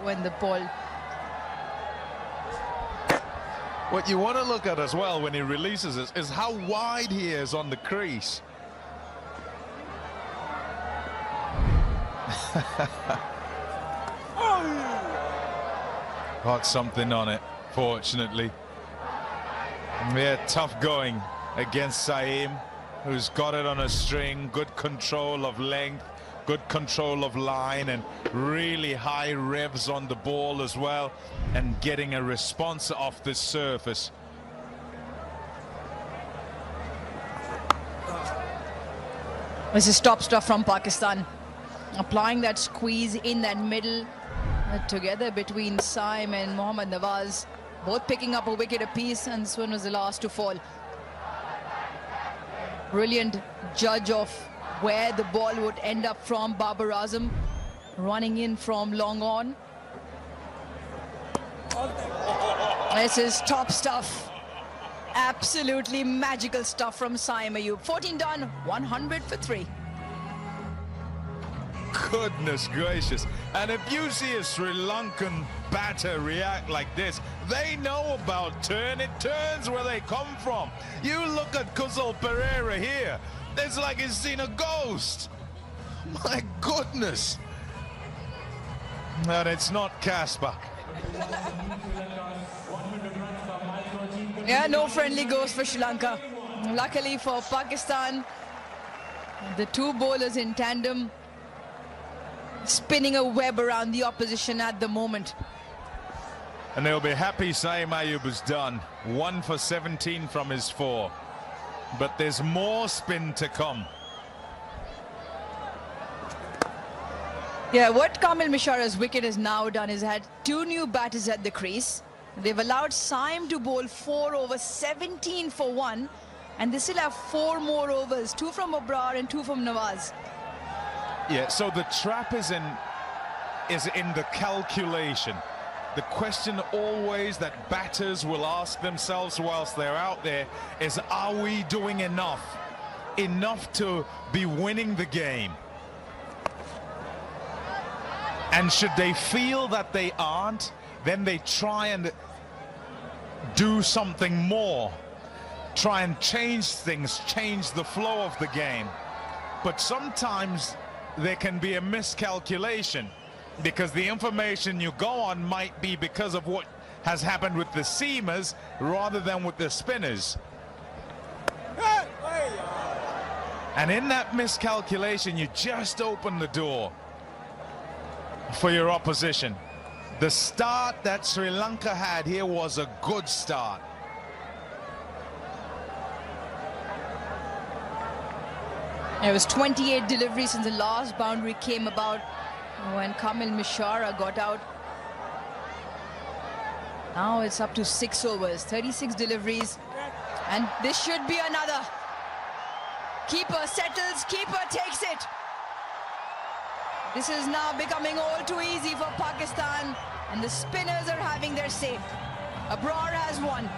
when the ball. What you want to look at as well when he releases it is how wide he is on the crease. Got something on it, fortunately. Yeah, tough going against Saim, who's got it on a string. Good control of length, good control of line, and really high revs on the ball as well, and getting a response off this surface. This is top stuff from Pakistan. Applying that squeeze in that middle, together between Saim and Mohammad Nawaz. Both picking up a wicket apiece, and this one was the last to fall. Brilliant judge of where the ball would end up from Babar Azam, running in from long on. This is top stuff. Absolutely magical stuff from Saim Ayub. 14 done, 100 for 3. Goodness gracious. And if you see a Sri Lankan batter react like this, they know about turn. It turns where they come from. You look at Kusal Pereira here. It's like he's seen a ghost. My goodness. And it's not Casper. Yeah, no friendly ghost for Sri Lanka. Luckily for Pakistan, the two bowlers in tandem spinning a web around the opposition at the moment. And they'll be happy Saim Ayub is done. 1 for 17 from his 4. But there's more spin to come. Yeah, what Kamil Mishara's wicket has now done is had 2 new batters at the crease. They've allowed Saim to bowl 4 overs, 17 for 1. And they still have 4 more overs, 2 from Abrar and 2 from Nawaz. Yeah, so the trap is in the calculation. the question always that batters will ask themselves whilst they're out there is, are we doing enough? Enough to be winning the game? And should they feel that they aren't, then they try and do something more. Try and change things, change the flow of the game. But sometimes there can be a miscalculation, because the information you go on might be because of what has happened with the seamers rather than with the spinners. And in that miscalculation, you just open the door for your opposition. The start that Sri Lanka had here was a good start. It was 28 deliveries since the last boundary came about when Kamil Mishara got out. Now it's up to 6 overs, 36 deliveries, and this should be another. Keeper settles, keeper takes it. This is now becoming all too easy for Pakistan, and the spinners are having their say. Abrar has won.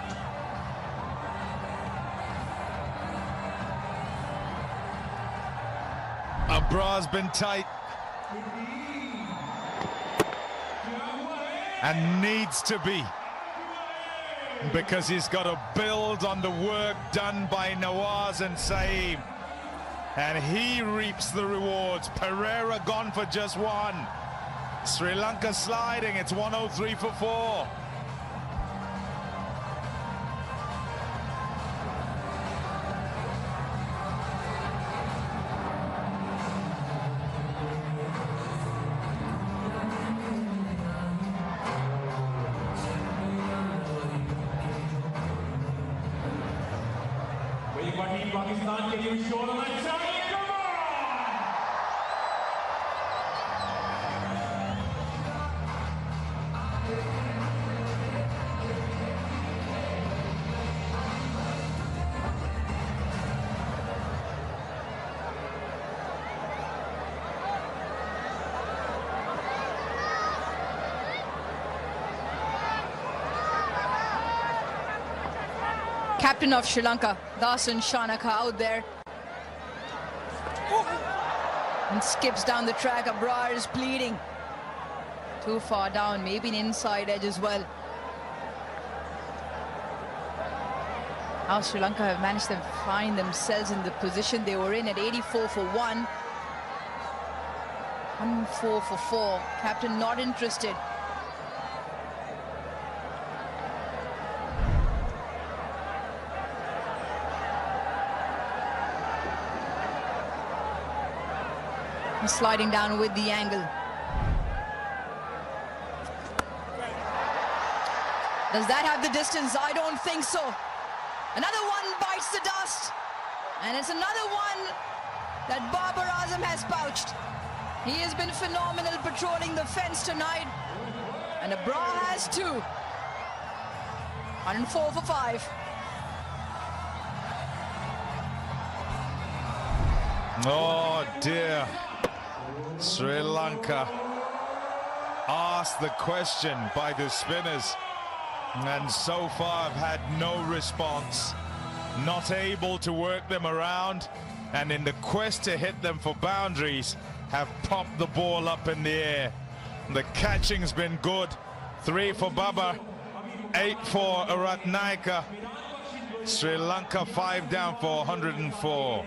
Abrar's been tight and needs to be, because he's got to build on the work done by Nawaz and Saeem, and he reaps the rewards. Pereira gone for just one. Sri Lanka sliding. It's 103 for 4. Pakistan के लिए शोर होना चाहिए। Come on! Captain of Sri Lanka, Dasan Shanaka, out there. And skips down the track. Abrar is pleading. Too far down, maybe an inside edge as well. Now Sri Lanka have managed to find themselves in the position they were in at 84 for 1. 104 for 4. Captain not interested. Sliding down with the angle. Does that have the distance? I don't think so. Another one bites the dust. And it's another one that Babar Azam has pouched. He has been phenomenal patrolling the fence tonight. And Abrar has 2. 104 for 5. Oh dear. Sri Lanka asked the question by the spinners, and so far have had no response. Not able to work them around, and in the quest to hit them for boundaries, have popped the ball up in the air. The catching's been good. 3 for Babar, 8 for Ratnaika. Sri Lanka 5 down for 104.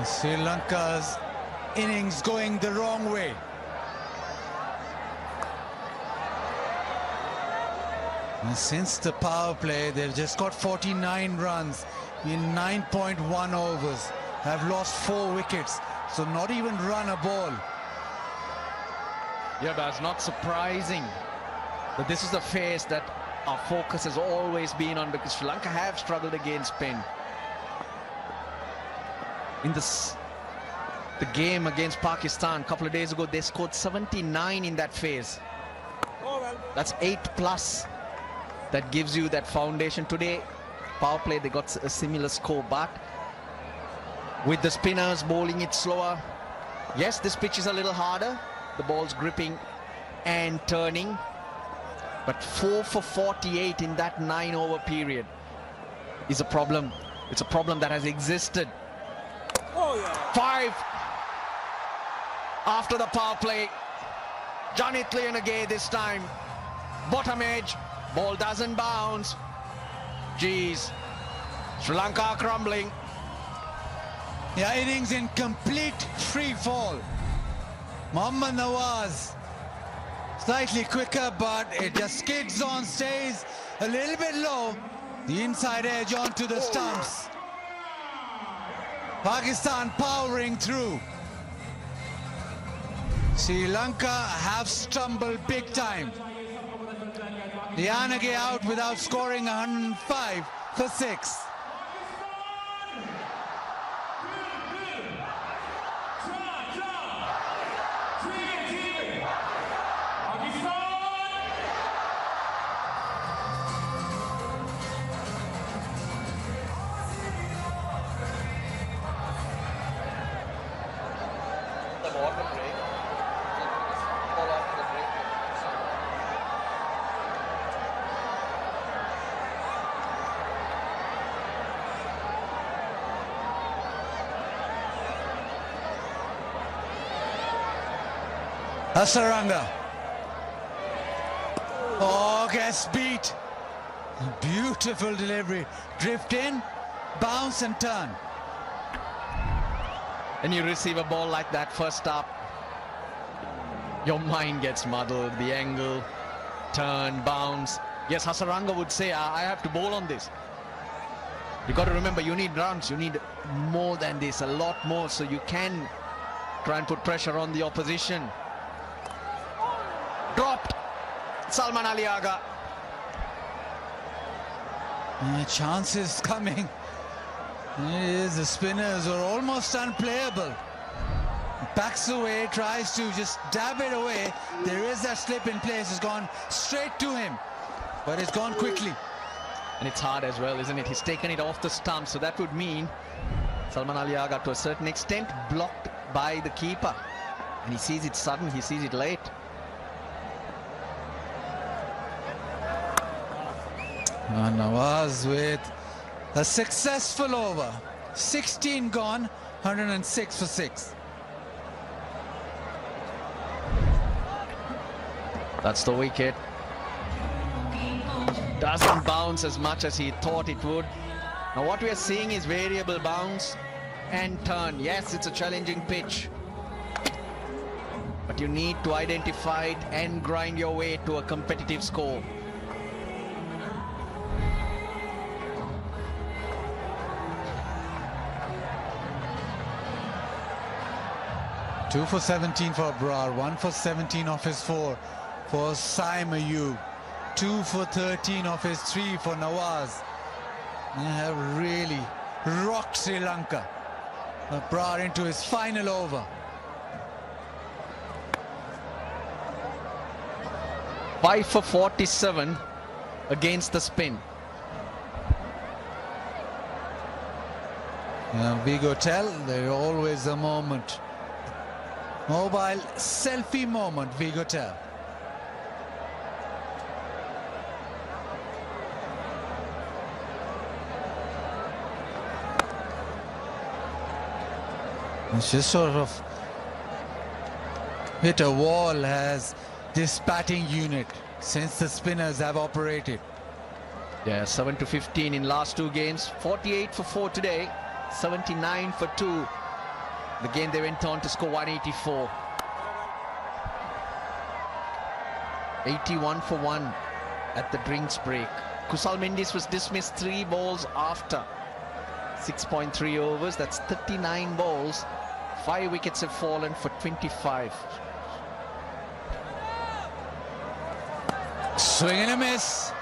Sri Lanka's innings going the wrong way. And since the power play, they've just got 49 runs in 9.1 overs. Have lost 4 wickets, so not even run a ball. Yeah, but it's not surprising that this is the phase that our focus has always been on, because Sri Lanka have struggled against spin. In the game against Pakistan a couple of days ago, they scored 79 in that phase. That's 8+. That gives you that foundation. Today, power play, they got a similar score, but with the spinners bowling it slower. Yes, this pitch is a little harder. The ball's gripping and turning. But 4 for 48 in that 9-over period is a problem. It's a problem that has existed. 5 after the power play. Janit Lianage this time. Bottom edge. Ball doesn't bounce. Geez. Sri Lanka are crumbling. Yeah, innings in complete free fall. Mohammad Nawaz slightly quicker, but it just skids on, stays a little bit low. The inside edge onto the stumps. Pakistan powering through. Sri Lanka have stumbled big time. Lianage out without scoring 105 for 6. SRILANKA. Oh, gets beat. Beautiful delivery. Drift in, bounce and turn. And you receive a ball like that first up, your mind gets muddled. The angle, turn, bounce. Yes, SRILANKA would say, I have to bowl on this. You got to remember, you need runs. You need more than this, a lot more, so you can try and put pressure on the opposition. Dropped. Salman Ali Agha. Chances coming. The spinners are almost unplayable. Backs away, tries to just dab it away. There is that slip in place. It's gone straight to him, but it's gone quickly. And it's hard as well, isn't it? He's taken it off the stump, so that would mean Salman Ali Agha, to a certain extent, blocked by the keeper. And he sees it sudden, he sees it late. Nawaz with a successful over. 16 gone, 106 for 6. That's the wicket. Doesn't bounce as much as he thought it would. Now what we are seeing is variable bounce and turn. Yes, it's a challenging pitch, but you need to identify it and grind your way to a competitive score. Two for 17 for Abrar, 1 for 17 off his 4 for Saim Ayub, 2 for 13 off his 3 for Nawaz. They have really rocked Sri Lanka. Abrar into his final over. 5 for 47 against the spin. Vigotel, there's always a moment. Mobile selfie moment, Vigotel. It's just sort of hit a wall, has this batting unit, since the spinners have operated. Yeah, 7 to 15 in last 2 games. 48 for 4 today, 79 for 2. The game they went on to score 184. 81 for 1 at the drinks break. Kusal Mendis was dismissed 3 balls after 6.3 overs. That's 39 balls. 5 wickets have fallen for 25. Swing and a miss.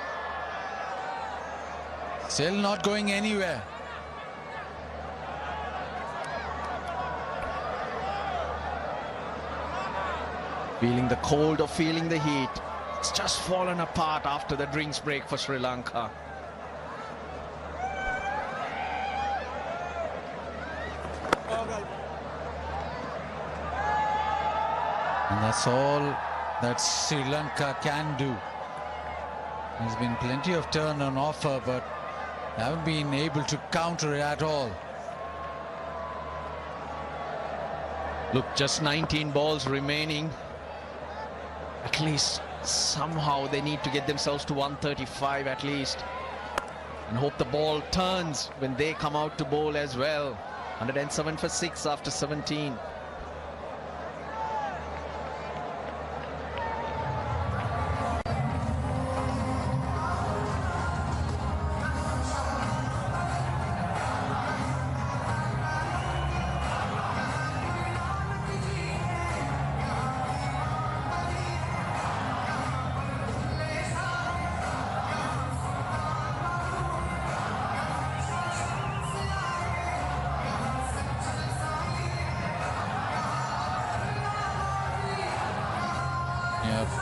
Still not going anywhere. Feeling the cold or feeling the heat. It's just fallen apart after the drinks break for Sri Lanka. And that's all that Sri Lanka can do. There's been plenty of turn on offer, but haven't been able to counter it at all. Look, just 19 balls remaining. At least somehow they need to get themselves to 135 at least. And hope the ball turns when they come out to bowl as well. 107 for 6 after 17.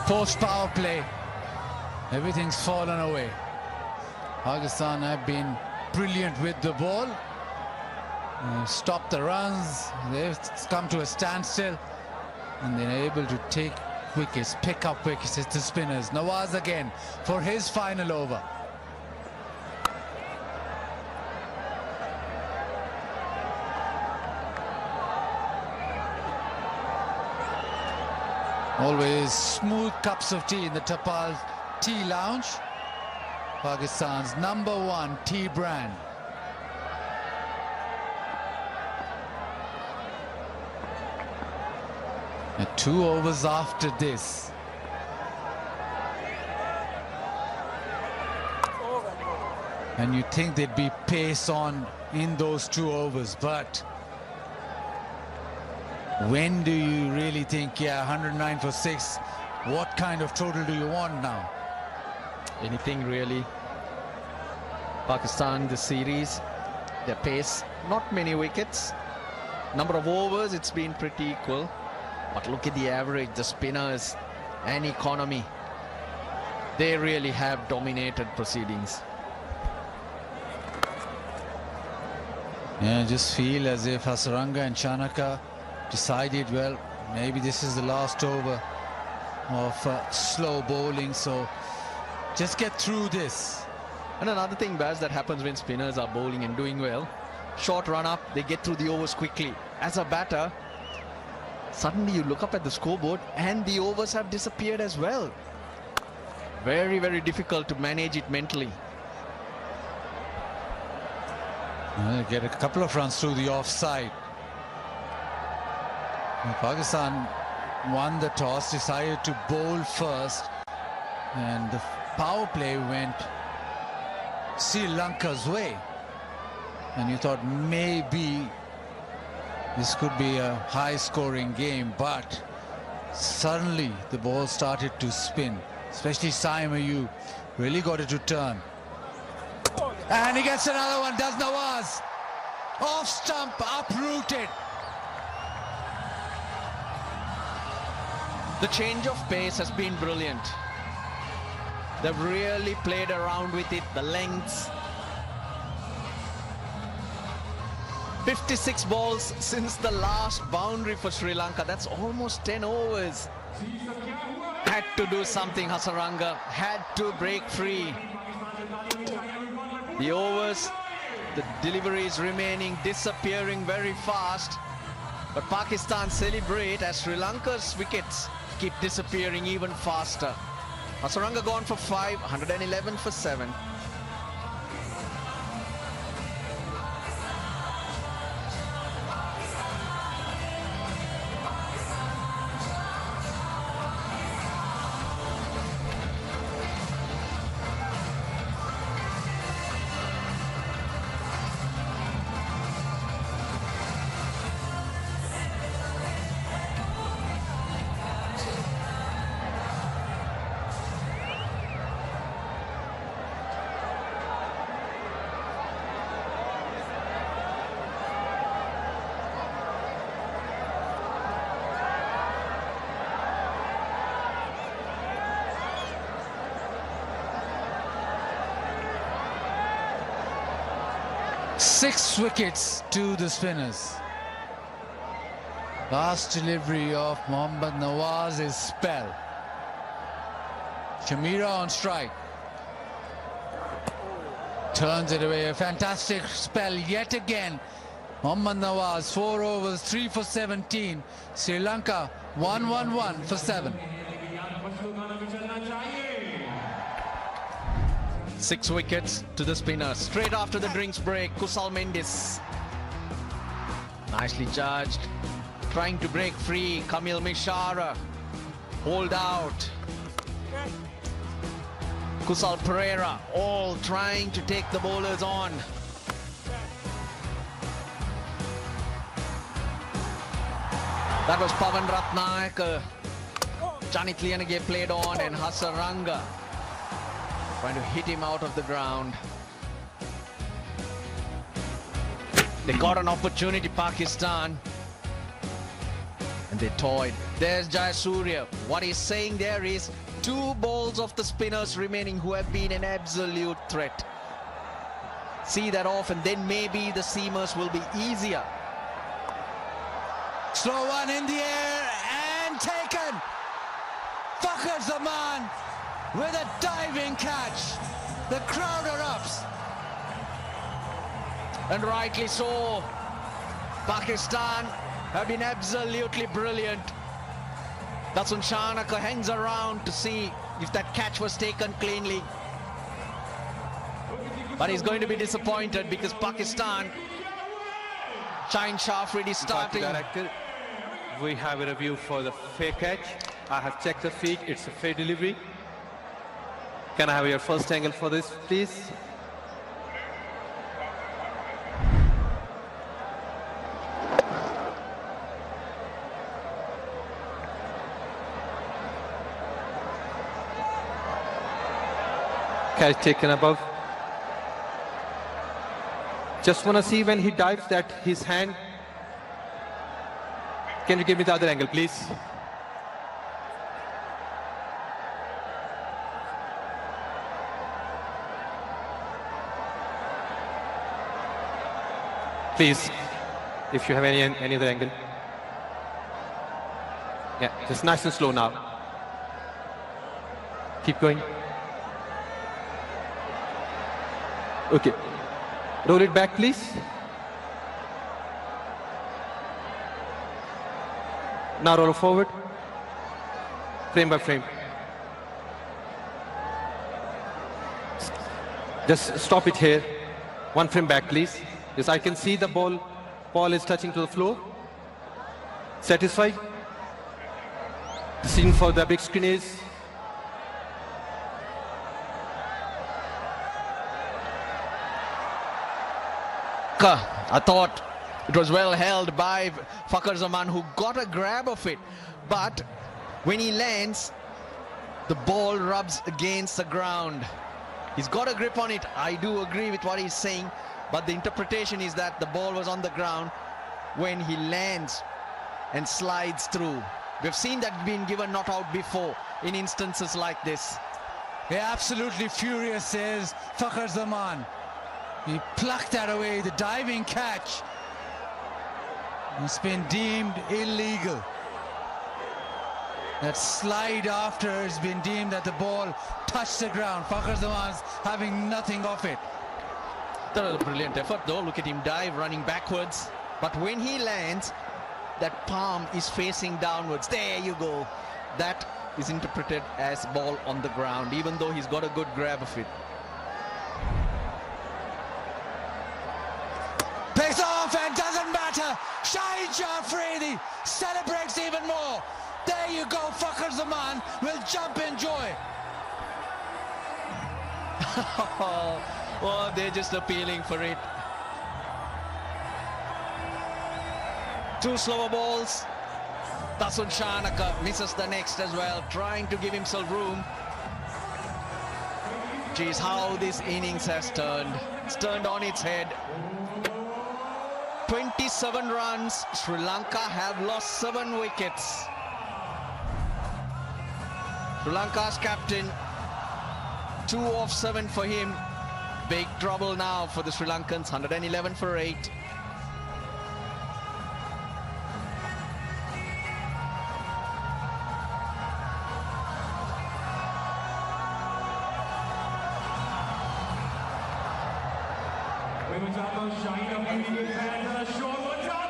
Post power play, everything's fallen away. Pakistan have been brilliant with the ball. Stopped the runs. They've come to a standstill, and they're able to take wickets, pick up wickets. It's the spinners. Nawaz again for his final over. Always smooth cups of tea in the Tapal Tea Lounge. Pakistan's #1 tea brand. And 2 overs after this. And you think there'd be pace on in those 2 overs, but when do you really think, yeah, 109 for 6, what kind of total do you want now? Anything really. Pakistan, the series, their pace, not many wickets. Number of overs, it's been pretty equal. But look at the average, the spinners and economy. They really have dominated proceedings. Yeah, I just feel as if Hasaranga and Chanaka decided, well, maybe this is the last over of slow bowling, so just get through this. And another thing, Baz, that happens when spinners are bowling and doing well, short run up, they get through the overs quickly. As a batter, suddenly you look up at the scoreboard and the overs have disappeared as well. Very, very difficult to manage it mentally. Well, get a couple of runs through the offside. Pakistan won the toss, decided to bowl first, and the power play went Sri Lanka's way. And you thought maybe this could be a high-scoring game, but suddenly the ball started to spin, especially Saim Ayub really got it to turn. And he gets another one, does Nawaz. Off stump, uprooted. The change of pace has been brilliant. They've really played around with it, the lengths. 56 balls since the last boundary for Sri Lanka. That's almost 10 overs. Had to do something, Hasaranga. Had to break free. The overs, the deliveries remaining, disappearing very fast. But Pakistan celebrate as Sri Lanka's wickets keep disappearing even faster. Hasaranga gone for 5, 111 for 7. 6 wickets to the spinners. Last delivery of Mohammad Nawaz is spell. Shamira on strike. Turns it away. A fantastic spell yet again. Mohammad Nawaz, 4 overs, 3 for 17. Sri Lanka 1-1-1 for 7. 6 wickets to the spinner. Straight after the drinks break, Kusal Mendis. Nicely charged. Trying to break free. Kamil Mishara. Hold out. Kusal Pereira, all trying to take the bowlers on. That was Pavan Ratnayake. Janit Liyanage played on, and Hasaranga trying to hit him out of the ground. They got an opportunity, Pakistan, and they toyed. There's Jayasuriya. What he's saying there is 2 balls of the spinners remaining who have been an absolute threat. See that off, and then maybe the seamers will be easier. Slow one in the air and taken. Fakhar Zaman with a diving catch. The crowd erupts. And rightly so. Pakistan have been absolutely brilliant. Dasun Shanaka hangs around to see if that catch was taken cleanly. But he's going to be disappointed because Pakistan, Shaheen Shafri is starting. Director, we have a review for the fair catch. I have checked the feet. It's a fair delivery. Can I have your first angle for this, please? Catch taken above. Just want to see when he dives that his hand. Can you give me the other angle, please? Please, if you have any other angle. Yeah, just nice and slow now. Keep going. Okay. Roll it back, please. Now roll forward. Frame by frame. Just stop it here. 1 frame back, please. Yes, I can see the ball is touching to the floor. Satisfied? The scene for the big screen is. I thought it was well held by Fakhar Zaman, who got a grab of it. But when he lands, the ball rubs against the ground. He's got a grip on it. I do agree with what he's saying. But the interpretation is that the ball was on the ground when he lands and slides through. We've seen that being given not out before in instances like this. Yeah, absolutely furious is Fakhar Zaman. He plucked that away, the diving catch. It's been deemed illegal. That slide after has been deemed that the ball touched the ground. Fakhar Zaman's having nothing of it. That was a brilliant effort though. Look at him dive, running backwards. But when he lands, that palm is facing downwards. There you go. That is interpreted as ball on the ground, even though he's got a good grab of it. Pays off and doesn't matter. Shaheen Shafri celebrates even more. There you go. Fakhar Zaman will jump in joy. Oh, they're just appealing for it. 2 slower balls. Dasun Shanaka misses the next as well, trying to give himself room. Geez, how this innings has turned. It's turned on its head. 27 runs. Sri Lanka have lost 7 wickets. Sri Lanka's captain, 2 of 7 for him. big trouble now for the Sri Lankans. 111 for 8. We were talking about Shaheen Afridi के fans and a short one. Come on!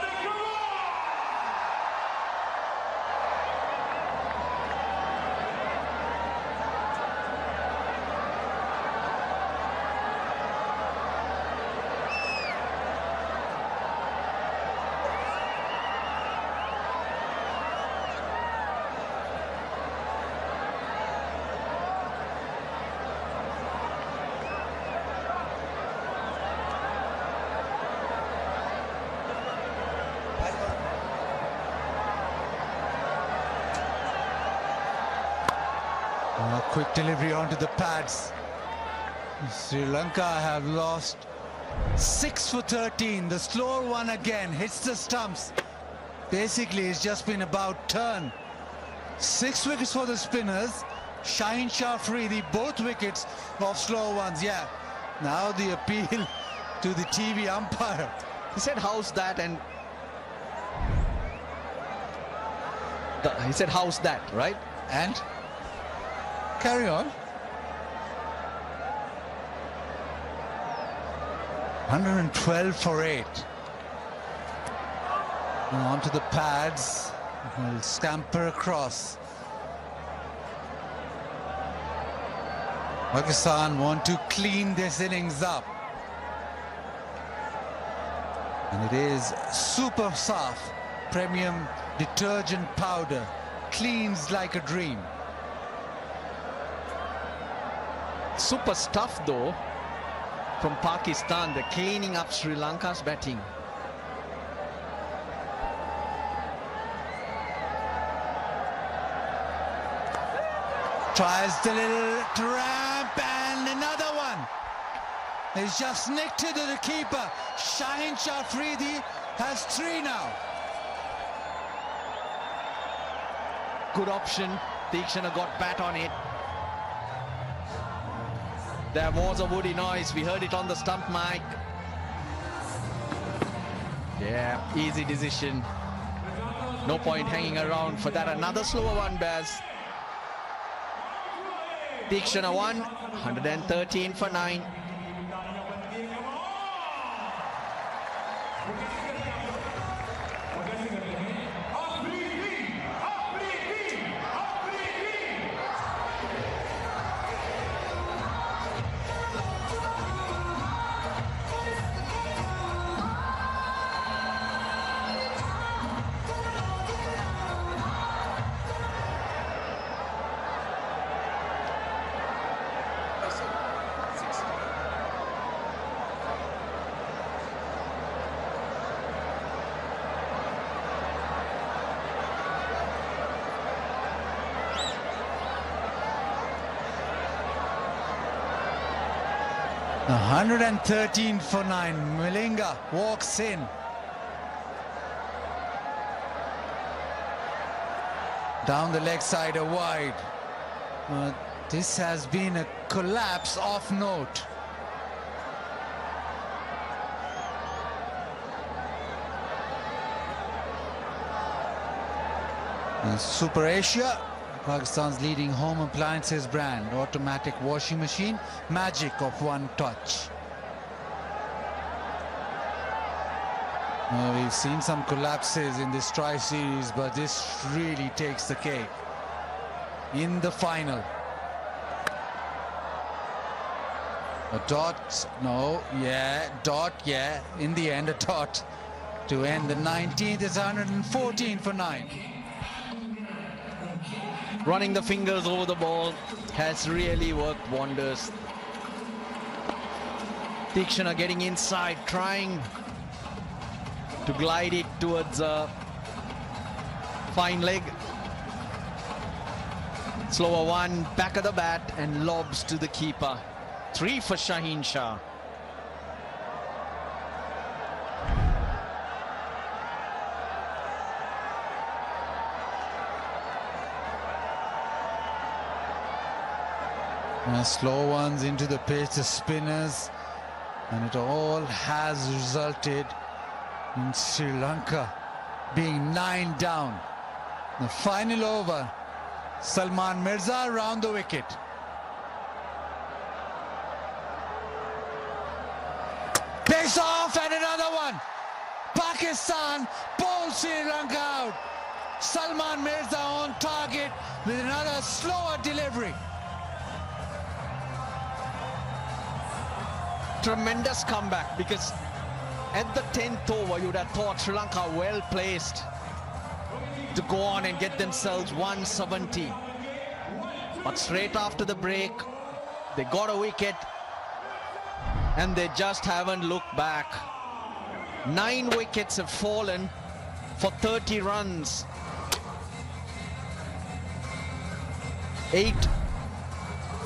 Quick delivery onto the pads. Sri Lanka have lost 6 for 13. The slower one again hits the stumps. Basically, it's just been about turn. 6 wickets for the spinners. Shaheen Shah Afridi, both wickets of slow ones. Yeah. Now the appeal to the TV umpire. He said, how's that? And he said, how's that, right? And carry on. 112 for 8. Now onto the pads. Will scamper across. Pakistan want to clean this innings up. And it is Super Saf premium detergent powder. Cleans like a dream. Super stuff though from Pakistan. They're cleaning up Sri Lanka's batting. Tries the little tramp and another one. He's just nicked it to the keeper. Shaheen Shah Afridi has 3 now. Good option. Deekshana got bat on it. There was a woody noise. We heard it on the stump mic. Yeah, easy decision. No point hanging around for that. Another slower one, Baz. Deekshana 1, 113 for 9. The 113 for 9. Malinga walks in. Down the leg side, a wide. This has been a collapse off note. In Super Asia, Pakistan's leading home appliances brand, automatic washing machine, magic of one touch. We've seen some collapses in this tri-series, but this really takes the cake in the final. A dot, no, yeah, dot, yeah, in the end a dot to end the 19th. It's 114 for 9. Running the fingers over the ball has really worked wonders. Deekshana getting inside, trying to glide it towards a fine leg. Slower one, back of the bat and lobs to the keeper. 3 for Shaheen Shah. Slow ones into the pitch, the spinners And it all has resulted in Sri Lanka being 9 down. The final over, Salman Mirza around the wicket. Pace off and another one. Pakistan bowls Sri Lanka out. Salman Mirza on target with another slower delivery. Tremendous comeback, because at the 10th over you would have thought Sri Lanka well placed to go on and get themselves 170. But straight after the break, they got a wicket and they just haven't looked back. 9 wickets have fallen for 30 runs. 8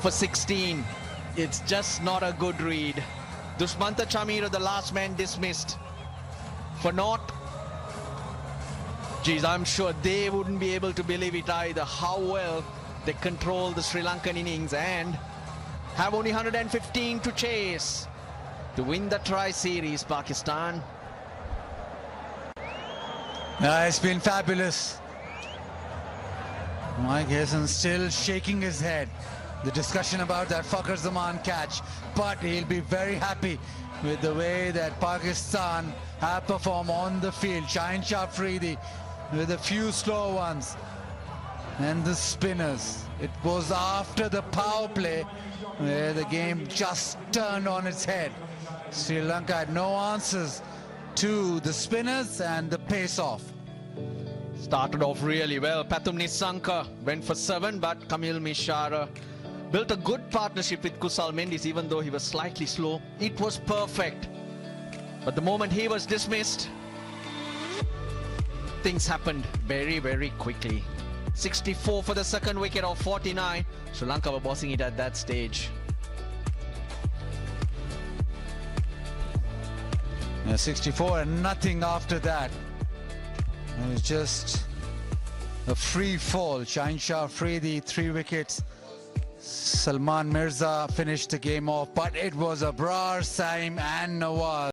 for 16. It's just not a good read. Dushmanta Chamira, the last man dismissed for naught. Geez, I'm sure they wouldn't be able to believe it either, how well they control the Sri Lankan innings and have only 115 to chase to win the tri-series, Pakistan. It's been fabulous. Mike Hassan still shaking his head. The discussion about that Fakhar Zaman catch, but he'll be very happy with the way that Pakistan have performed on the field. Shaheen Shah Afridi with a few slow ones and the spinners. It was after the power play where the game just turned on its head. Sri Lanka had no answers to the spinners and the pace off. Started off really well. Pathum Nissanka went for 7, but Kamil Mishara built a good partnership with Kusal Mendis, even though he was slightly slow. It was perfect. But the moment he was dismissed, things happened very, very quickly. 64 for the second wicket of 49. Sri Lanka were bossing it at that stage. 64 and nothing after that. It was just a free fall. Shaheen Shah Afridi, 3 wickets. Salman Mirza finished the game off, but it was Abrar, Saim and Nawaz